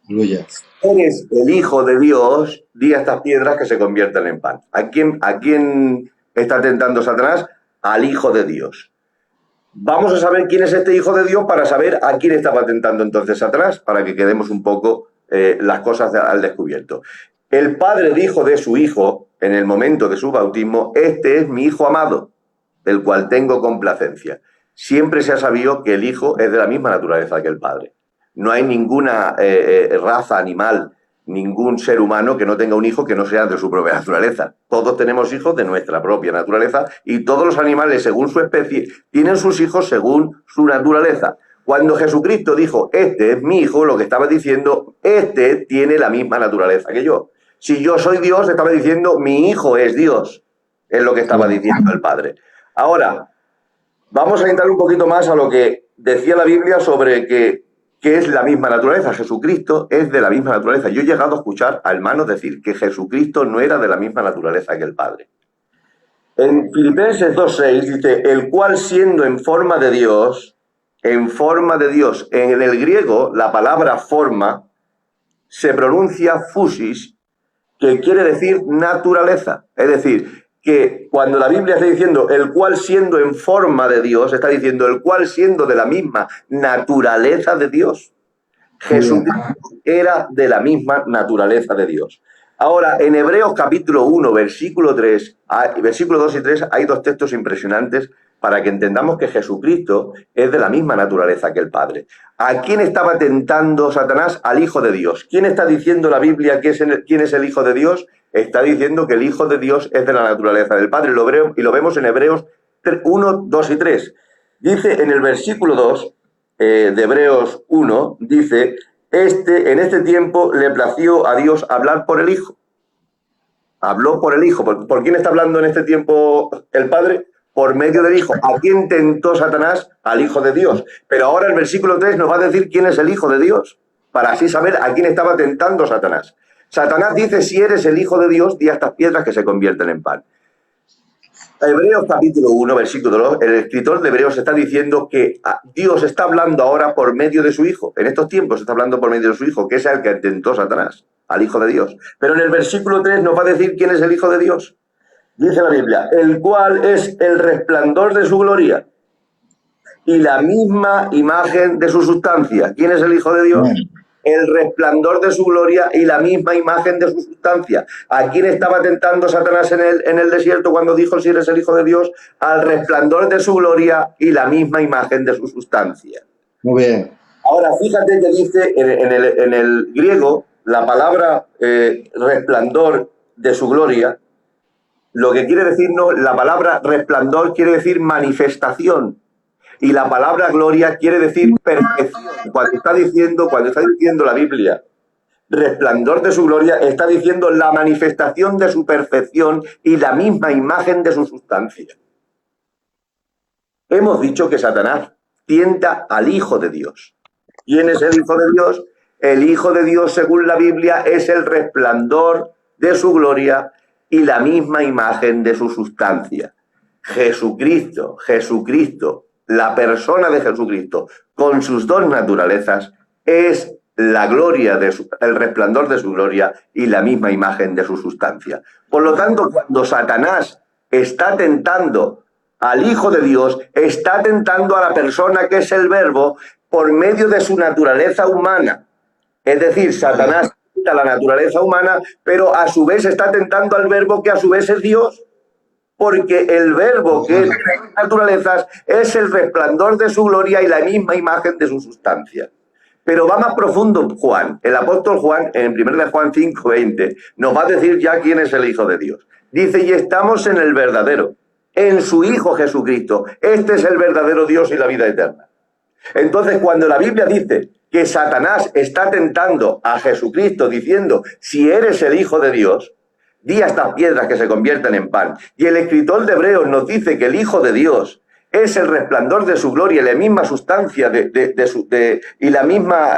Aleluya. eres el Hijo de Dios, di a estas piedras que se conviertan en pan. ¿A quién está tentando Satanás? Al Hijo de Dios. Vamos a saber quién es este Hijo de Dios para saber a quién estaba tentando entonces Satanás, para que quedemos un poco las cosas al descubierto. El Padre dijo de su Hijo, en el momento de su bautismo, este es mi Hijo amado, del cual tengo complacencia. Siempre se ha sabido que el Hijo es de la misma naturaleza que el Padre. No hay ninguna raza animal, ningún ser humano que no tenga un hijo que no sea de su propia naturaleza. Todos tenemos hijos de nuestra propia naturaleza y todos los animales, según su especie, tienen sus hijos según su naturaleza. Cuando Jesucristo dijo, este es mi hijo, lo que estaba diciendo, este tiene la misma naturaleza que yo. Si yo soy Dios, estaba diciendo, mi hijo es Dios. Es lo que estaba diciendo el Padre. Ahora, vamos a entrar un poquito más a lo que decía la Biblia sobre que es la misma naturaleza. Jesucristo es de la misma naturaleza. Yo he llegado a escuchar a hermanos decir que Jesucristo no era de la misma naturaleza que el Padre. En Filipenses 2.6 dice, el cual siendo en forma de Dios, en el griego la palabra forma se pronuncia physis, que quiere decir naturaleza. Es decir, que cuando la Biblia está diciendo el cual siendo en forma de Dios, está diciendo el cual siendo de la misma naturaleza de Dios. Jesucristo era de la misma naturaleza de Dios. Ahora, en Hebreos capítulo 1, versículo 2 y 3, hay dos textos impresionantes para que entendamos que Jesucristo es de la misma naturaleza que el Padre. ¿A quién estaba tentando Satanás? Al Hijo de Dios. ¿Quién está diciendo la Biblia quién es el Hijo de Dios? Está diciendo que el Hijo de Dios es de la naturaleza del Padre. Y lo vemos en Hebreos 1, 2 y 3. Dice en el versículo 2 de Hebreos 1, dice, en este tiempo le plació a Dios hablar por el Hijo. Habló por el Hijo. ¿Por quién está hablando en este tiempo el Padre? Por medio del Hijo. ¿A quién tentó Satanás? Al Hijo de Dios. Pero ahora el versículo 3 nos va a decir quién es el Hijo de Dios, para así saber a quién estaba tentando Satanás. Satanás dice, si eres el Hijo de Dios, di a estas piedras que se convierten en pan. Hebreos capítulo 1, versículo 2, el escritor de Hebreos está diciendo que Dios está hablando ahora por medio de su Hijo. En estos tiempos está hablando por medio de su Hijo, que es el que tentó Satanás, al Hijo de Dios. Pero en el versículo 3 nos va a decir quién es el Hijo de Dios. Dice la Biblia, el cual es el resplandor de su gloria y la misma imagen de su sustancia. ¿Quién es el Hijo de Dios? El resplandor de su gloria y la misma imagen de su sustancia. ¿A quién estaba tentando Satanás en el desierto cuando dijo si eres el Hijo de Dios? Al resplandor de su gloria y la misma imagen de su sustancia. Muy bien. Ahora, fíjate que dice en el griego la palabra resplandor de su gloria, lo que quiere decirnos, la palabra resplandor quiere decir manifestación. Y la palabra gloria quiere decir perfección. Cuando está diciendo la Biblia, resplandor de su gloria, está diciendo la manifestación de su perfección y la misma imagen de su sustancia. Hemos dicho que Satanás tienta al Hijo de Dios. ¿Quién es el Hijo de Dios? El Hijo de Dios, según la Biblia, es el resplandor de su gloria y la misma imagen de su sustancia. Jesucristo, la persona de Jesucristo, con sus dos naturalezas, es la gloria el resplandor de su gloria y la misma imagen de su sustancia. Por lo tanto, cuando Satanás está tentando al Hijo de Dios, está tentando a la persona que es el Verbo por medio de su naturaleza humana. Es decir, Satanás tenta la naturaleza humana, pero a su vez está tentando al Verbo, que a su vez es Dios. Porque el Verbo, que es de las naturalezas, es el resplandor de su gloria y la misma imagen de su sustancia. Pero va más profundo Juan. El apóstol Juan, en 1 Juan 5:20, nos va a decir ya quién es el Hijo de Dios. Dice, y estamos en el verdadero, en su Hijo Jesucristo. Este es el verdadero Dios y la vida eterna. Entonces, cuando la Biblia dice que Satanás está tentando a Jesucristo diciendo, si eres el Hijo de Dios, di a estas piedras que se convierten en pan. Y el escritor de Hebreos nos dice que el Hijo de Dios es el resplandor de su gloria y la misma sustancia y la misma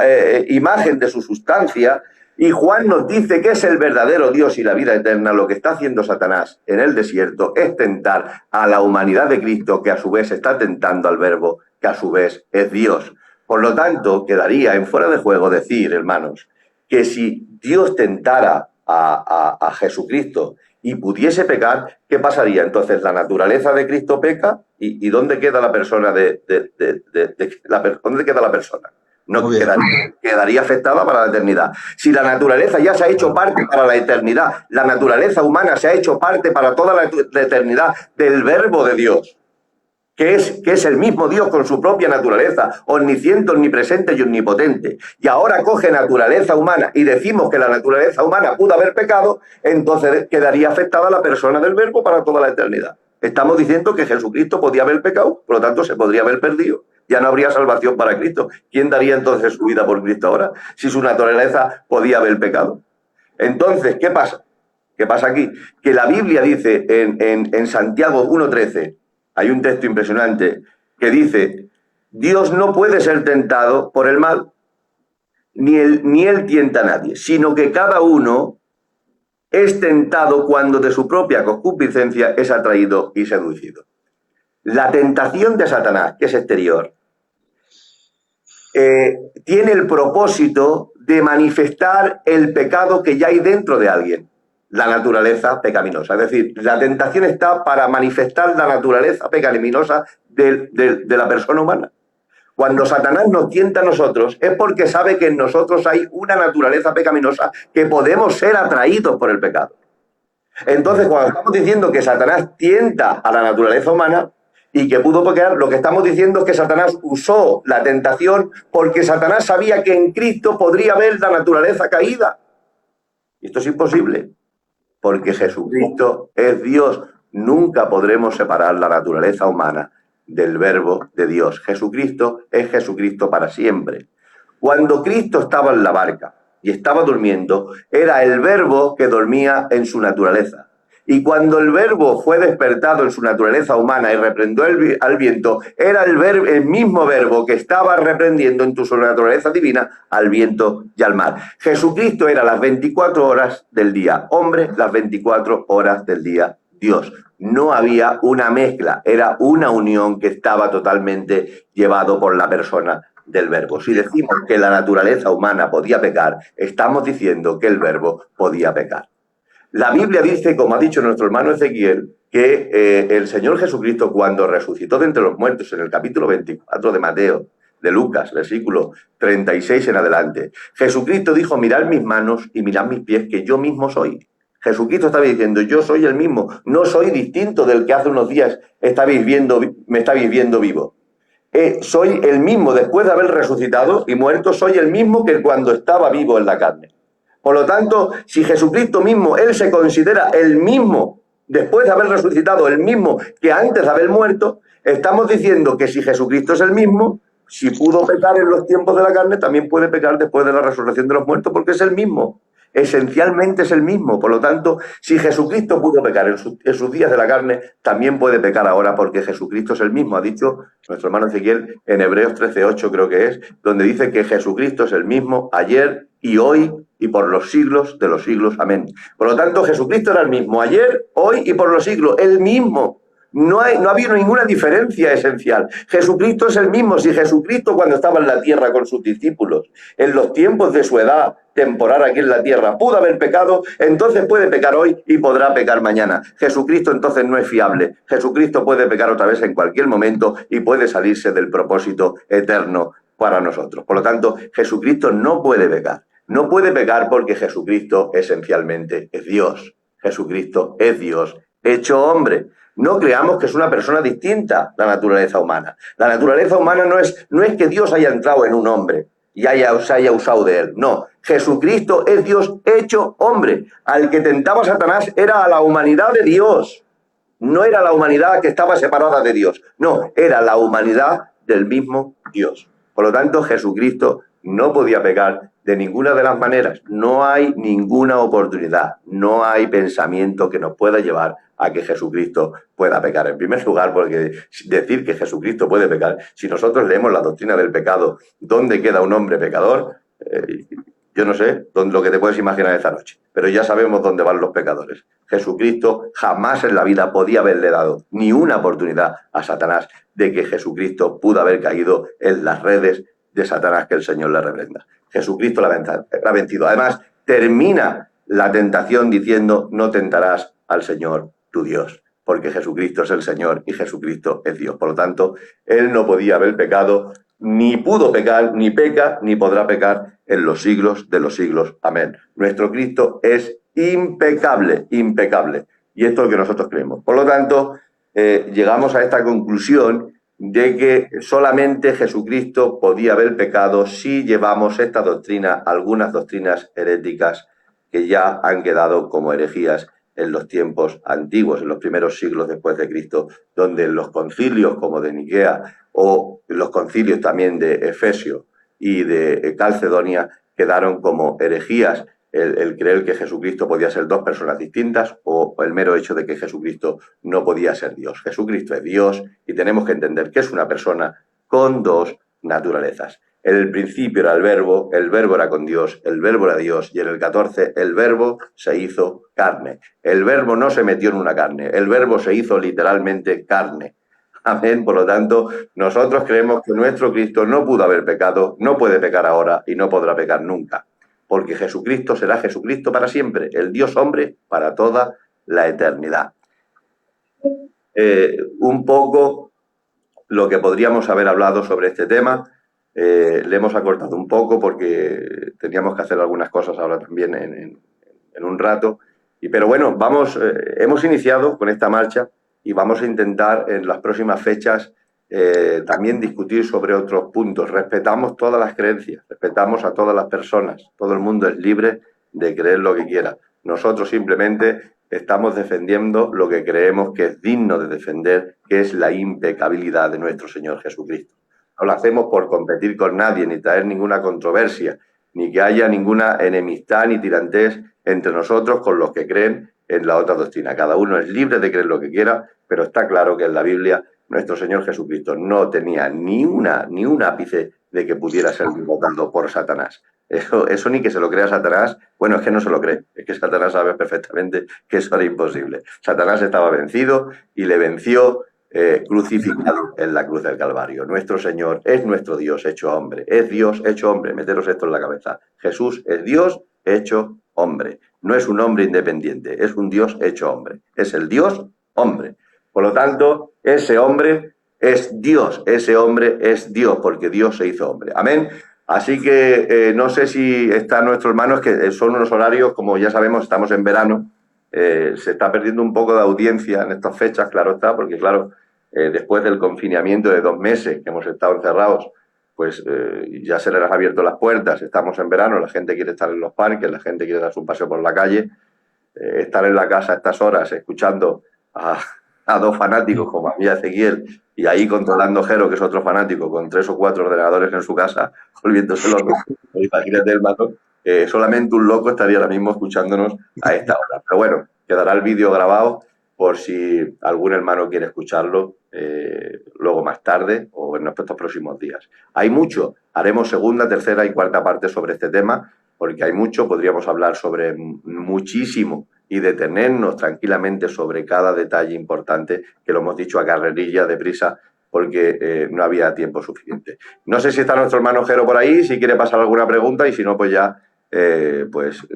imagen de su sustancia. Y Juan nos dice que es el verdadero Dios y la vida eterna. Lo que está haciendo Satanás en el desierto es tentar a la humanidad de Cristo, que a su vez está tentando al Verbo, que a su vez es Dios. Por lo tanto, quedaría en fuera de juego decir, hermanos, que si Dios tentara a Jesucristo y pudiese pecar, ¿qué pasaría? Entonces, ¿la naturaleza de Cristo peca? ¿Y dónde queda la persona dónde queda la persona? No quedaría afectada para la eternidad. Si la naturaleza ya se ha hecho parte para la eternidad, la naturaleza humana se ha hecho parte para toda la eternidad del Verbo de Dios, que es el mismo Dios con su propia naturaleza, omnisciente, omnipresente y omnipotente, y ahora coge naturaleza humana y decimos que la naturaleza humana pudo haber pecado, entonces quedaría afectada la persona del Verbo para toda la eternidad. Estamos diciendo que Jesucristo podía haber pecado, por lo tanto se podría haber perdido, ya no habría salvación para Cristo. ¿Quién daría entonces su vida por Cristo ahora, si su naturaleza podía haber pecado? Entonces, ¿qué pasa? ¿Qué pasa aquí? Que la Biblia dice en Santiago 1:13, hay un texto impresionante que dice, Dios no puede ser tentado por el mal, ni él tienta a nadie, sino que cada uno es tentado cuando de su propia concupiscencia es atraído y seducido. La tentación de Satanás, que es exterior, tiene el propósito de manifestar el pecado que ya hay dentro de alguien, la naturaleza pecaminosa. Es decir, la tentación está para manifestar la naturaleza pecaminosa de la persona humana. Cuando Satanás nos tienta a nosotros es porque sabe que en nosotros hay una naturaleza pecaminosa que podemos ser atraídos por el pecado. Entonces, cuando estamos diciendo que Satanás tienta a la naturaleza humana, y que pudo pecar, lo que estamos diciendo es que Satanás usó la tentación porque Satanás sabía que en Cristo podría haber la naturaleza caída. Y esto es imposible, porque Jesucristo es Dios. Nunca podremos separar la naturaleza humana del verbo de Dios. Jesucristo es Jesucristo para siempre. Cuando Cristo estaba en la barca y estaba durmiendo, era el verbo que dormía en su naturaleza. Y cuando el verbo fue despertado en su naturaleza humana y reprendió al viento, era el mismo verbo que estaba reprendiendo en su naturaleza divina al viento y al mar. Jesucristo era las 24 horas del día hombre, las 24 horas del día Dios. No había una mezcla, era una unión que estaba totalmente llevado por la persona del verbo. Si decimos que la naturaleza humana podía pecar, estamos diciendo que el verbo podía pecar. La Biblia dice, como ha dicho nuestro hermano Ezequiel, que el Señor Jesucristo, cuando resucitó de entre los muertos en el capítulo 24 de Mateo, de Lucas, versículo 36 en adelante, Jesucristo dijo, mirad mis manos y mirad mis pies, que yo mismo soy. Jesucristo estaba diciendo, yo soy el mismo, no soy distinto del que hace unos días me estabais viendo vivo. Soy el mismo, después de haber resucitado y muerto, soy el mismo que cuando estaba vivo en la carne. Por lo tanto, si Jesucristo mismo, Él se considera el mismo, después de haber resucitado, el mismo que antes de haber muerto, estamos diciendo que si Jesucristo es el mismo, si pudo pecar en los tiempos de la carne, también puede pecar después de la resurrección de los muertos, porque es el mismo. Esencialmente es el mismo. Por lo tanto, si Jesucristo pudo pecar en sus días de la carne, también puede pecar ahora, porque Jesucristo es el mismo. Ha dicho nuestro hermano Ezequiel en Hebreos 13:8, creo que es, donde dice que Jesucristo es el mismo ayer y hoy y por los siglos de los siglos. Amén. Por lo tanto, Jesucristo era el mismo ayer, hoy y por los siglos. El mismo. No ha habido ninguna diferencia esencial. Jesucristo es el mismo. Si Jesucristo, cuando estaba en la tierra con sus discípulos, en los tiempos de su edad temporal aquí en la tierra, pudo haber pecado, entonces puede pecar hoy y podrá pecar mañana. Jesucristo entonces no es fiable. Jesucristo puede pecar otra vez en cualquier momento y puede salirse del propósito eterno para nosotros. Por lo tanto, Jesucristo no puede pecar. No puede pecar porque Jesucristo esencialmente es Dios. Jesucristo es Dios hecho hombre. No creamos que es una persona distinta la naturaleza humana. La naturaleza humana no es que Dios haya entrado en un hombre y se haya usado de él. No, Jesucristo es Dios hecho hombre. Al que tentaba Satanás era a la humanidad de Dios. No era la humanidad que estaba separada de Dios. No, era la humanidad del mismo Dios. Por lo tanto, Jesucristo no podía pecar de ninguna de las maneras. No hay ninguna oportunidad, no hay pensamiento que nos pueda llevar a que Jesucristo pueda pecar. En primer lugar, porque decir que Jesucristo puede pecar, si nosotros leemos la doctrina del pecado, ¿dónde queda un hombre pecador? Yo no sé lo que te puedes imaginar esta noche, pero ya sabemos dónde van los pecadores. Jesucristo jamás en la vida podía haberle dado ni una oportunidad a Satanás de que Jesucristo pudo haber caído en las redes de Satanás, que el Señor le reprenda. Jesucristo la ha vencido. Además, termina la tentación diciendo, no tentarás al Señor tu Dios, porque Jesucristo es el Señor y Jesucristo es Dios. Por lo tanto, Él no podía haber pecado, ni pudo pecar, ni peca, ni podrá pecar en los siglos de los siglos. Amén. Nuestro Cristo es impecable, impecable. Y esto es lo que nosotros creemos. Por lo tanto, llegamos a esta conclusión de que solamente Jesucristo podía haber pecado si llevamos esta doctrina, algunas doctrinas heréticas que ya han quedado como herejías en los tiempos antiguos, en los primeros siglos después de Cristo, donde los concilios como de Nicea o los concilios también de Efesio y de Calcedonia quedaron como herejías. El creer que Jesucristo podía ser dos personas distintas o el mero hecho de que Jesucristo no podía ser Dios. Jesucristo es Dios y tenemos que entender que es una persona con dos naturalezas. En el principio era el verbo era con Dios, el verbo era Dios, y en el 14 el verbo se hizo carne. El verbo no se metió en una carne, el verbo se hizo literalmente carne. Amén. Por lo tanto, nosotros creemos que nuestro Cristo no pudo haber pecado, no puede pecar ahora y no podrá pecar nunca. Porque Jesucristo será Jesucristo para siempre, el Dios hombre para toda la eternidad. Un poco lo que podríamos haber hablado sobre este tema, le hemos acortado un poco porque teníamos que hacer algunas cosas ahora también en un rato. Pero bueno, hemos iniciado con esta marcha y vamos a intentar en las próximas fechas también discutir sobre otros puntos. Respetamos todas las creencias, respetamos a todas las personas, todo el mundo es libre de creer lo que quiera. Nosotros simplemente estamos defendiendo lo que creemos que es digno de defender, que es la impecabilidad de nuestro Señor Jesucristo. No lo hacemos por competir con nadie, ni traer ninguna controversia, ni que haya ninguna enemistad ni tirantez entre nosotros con los que creen en la otra doctrina. Cada uno es libre de creer lo que quiera, pero está claro que en la Biblia nuestro Señor Jesucristo no tenía ni un ápice de que pudiera ser derrotado por Satanás. Eso ni que se lo crea Satanás, bueno, es que no se lo cree, es que Satanás sabe perfectamente que eso era imposible. Satanás estaba vencido y le venció crucificado en la cruz del Calvario. Nuestro Señor es nuestro Dios hecho hombre, es Dios hecho hombre, meteros esto en la cabeza. Jesús es Dios hecho hombre, no es un hombre independiente, es un Dios hecho hombre, es el Dios hombre. Por lo tanto, ese hombre es Dios, ese hombre es Dios, porque Dios se hizo hombre. Amén. Así que no sé si están nuestros hermanos, que son unos horarios, como ya sabemos, estamos en verano, se está perdiendo un poco de audiencia en estas fechas, claro está, porque claro, después del confinamiento de 2 meses que hemos estado encerrados, pues ya se les han abierto las puertas, estamos en verano, la gente quiere estar en los parques, la gente quiere darse un paseo por la calle, estar en la casa a estas horas escuchando a 2 fanáticos como a mí Ezequiel y ahí controlando Jero, que es otro fanático, con 3 o 4 ordenadores en su casa, volviéndose loco. Imagínate, hermano, solamente un loco estaría ahora mismo escuchándonos a esta hora. Pero bueno, quedará el vídeo grabado por si algún hermano quiere escucharlo luego más tarde o en estos próximos días. Hay mucho, haremos segunda, tercera y cuarta parte sobre este tema, porque hay mucho, podríamos hablar sobre muchísimo y detenernos tranquilamente sobre cada detalle importante, que lo hemos dicho a carrerilla, deprisa, porque no había tiempo suficiente. No sé si está nuestro hermano Jero por ahí, si quiere pasar alguna pregunta, y si no, pues ya pues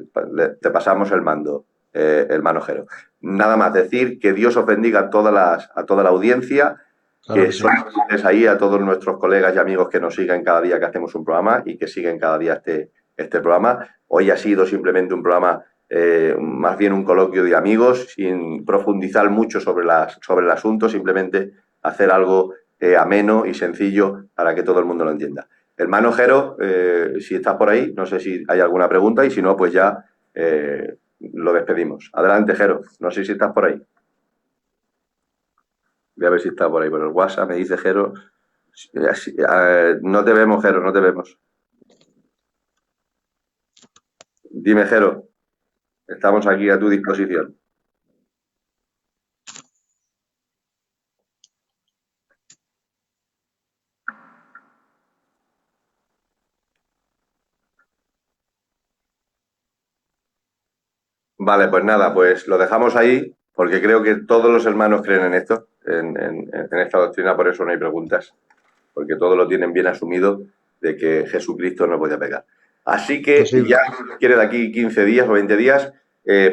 te pasamos el mando, hermano Jero. Nada más decir que Dios os bendiga a toda la audiencia, Claro que que sí. son ahí a todos nuestros colegas y amigos que nos siguen cada día que hacemos un programa y que siguen cada día este programa. Hoy ha sido simplemente un programa, más bien un coloquio de amigos, sin profundizar mucho sobre el asunto, simplemente hacer algo ameno y sencillo para que todo el mundo lo entienda. Hermano Jero, si estás por ahí, no sé si hay alguna pregunta y si no, pues ya lo despedimos. Adelante, Jero, no sé si estás por ahí. Voy a ver si está por ahí por el WhatsApp, me dice Jero. No te vemos, Jero, no te vemos. Dime, Jero, estamos aquí a tu disposición. Vale, pues nada, pues lo dejamos ahí, porque creo que todos los hermanos creen en esto, en esta doctrina, por eso no hay preguntas, porque todos lo tienen bien asumido de que Jesucristo no podía pecar. Así que Posible. ya, si quiere, de aquí 15 días o 20 días,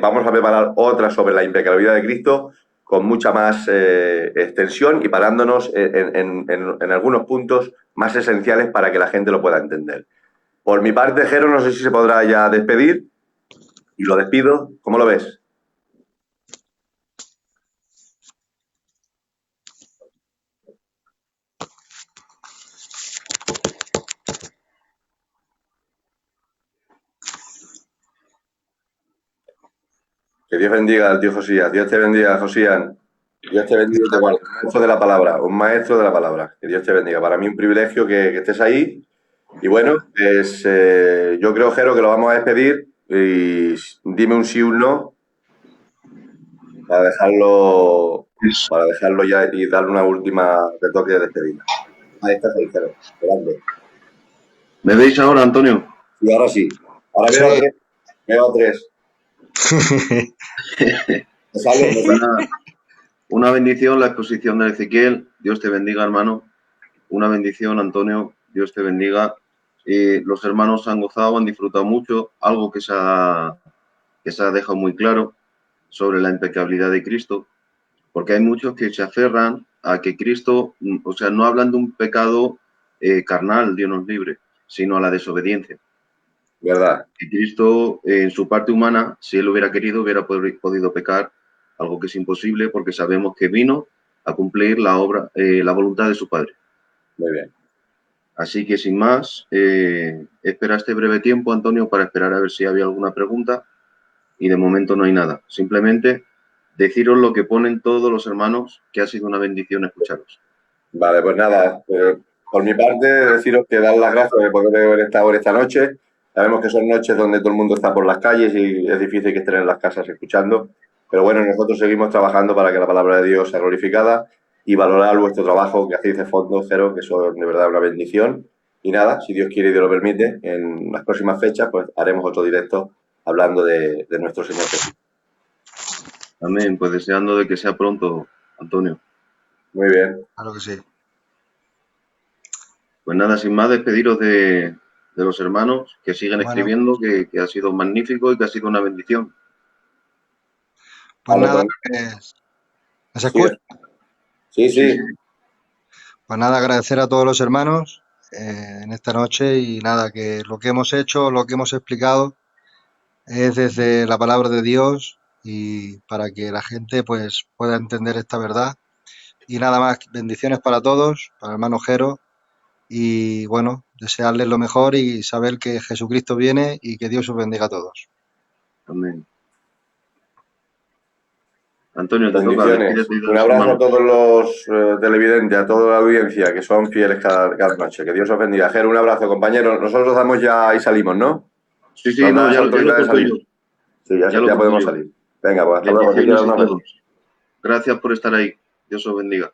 vamos a preparar otra sobre la impecabilidad de Cristo con mucha más extensión y parándonos en algunos puntos más esenciales para que la gente lo pueda entender. Por mi parte, Jero, no sé si se podrá ya despedir y lo despido. ¿Cómo lo ves? Que Dios bendiga al tío Josías. Dios te bendiga, Josías. Dios te bendiga y te guarde. Un maestro de la palabra, un maestro de la palabra. Que Dios te bendiga. Para mí un privilegio que estés ahí. Y bueno, pues yo creo, Jero, que lo vamos a despedir. Y dime un sí o un no para dejarlo ya y darle una última retoque de despedida. Ahí estás ahí, Jero. Grande. ¿Me veis ahora, Antonio? Y ahora sí. Ahora Sí. veo a tres. Veo a tres. Me sale. Una bendición la exposición de Ezequiel. Dios te bendiga, hermano. Una bendición, Antonio. Dios te bendiga. Los hermanos han gozado, han disfrutado mucho. Algo que se ha dejado muy claro sobre la impecabilidad de Cristo. Porque hay muchos que se aferran a que Cristo, o sea, no hablan de un pecado carnal, Dios nos libre, sino a la desobediencia. ¿Verdad? Que Cristo, en su parte humana, si él hubiera querido, hubiera podido pecar algo que es imposible porque sabemos que vino a cumplir la obra, la voluntad de su Padre. Muy bien. Así que sin más, espera este breve tiempo, Antonio, para esperar a ver si había alguna pregunta y de momento no hay nada. Simplemente deciros lo que ponen todos los hermanos, que ha sido una bendición escucharos. Vale, pues nada, por mi parte, deciros que dar las gracias de poder haber estado esta noche. Sabemos que son noches donde todo el mundo está por las calles y es difícil que estén en las casas escuchando. Pero bueno, nosotros seguimos trabajando para que la palabra de Dios sea glorificada y valorar vuestro trabajo que hacéis de fondo, Jero, que eso es de verdad una bendición. Y nada, si Dios quiere y Dios lo permite, en las próximas fechas pues haremos otro directo hablando de nuestro Señor Jesús. Amén, pues deseando de que sea pronto, Antonio. Muy bien. Claro que sí. Pues nada, sin más, despediros de los hermanos que siguen Bueno. escribiendo, que ha sido magnífico y que ha sido una bendición. Pues Vale, nada, pues, ¿me se escucha? Sí. Pues nada, agradecer a todos los hermanos en esta noche y nada, que lo que hemos hecho, lo que hemos explicado es desde la palabra de Dios y para que la gente pues pueda entender esta verdad. Y nada más, bendiciones para todos, para el hermano Jero y bueno, desearles lo mejor y saber que Jesucristo viene y que Dios os bendiga a todos. Amén. Antonio, te toca. Bendiciones. Despídete de Un los abrazo a hermanos. todos los televidentes, a toda la audiencia que son fieles cada noche. Que Dios os bendiga. Jero, un abrazo, compañeros. Nosotros damos ya y salimos, ¿no? Sí, Nos no, dan ya las lo autoridades corto yo. salir. Sí, ya Ya lo podemos corto yo. salir. Venga, pues hasta luego. Que Bendiciones quieran a una vez. todos. Gracias por estar ahí. Dios os bendiga.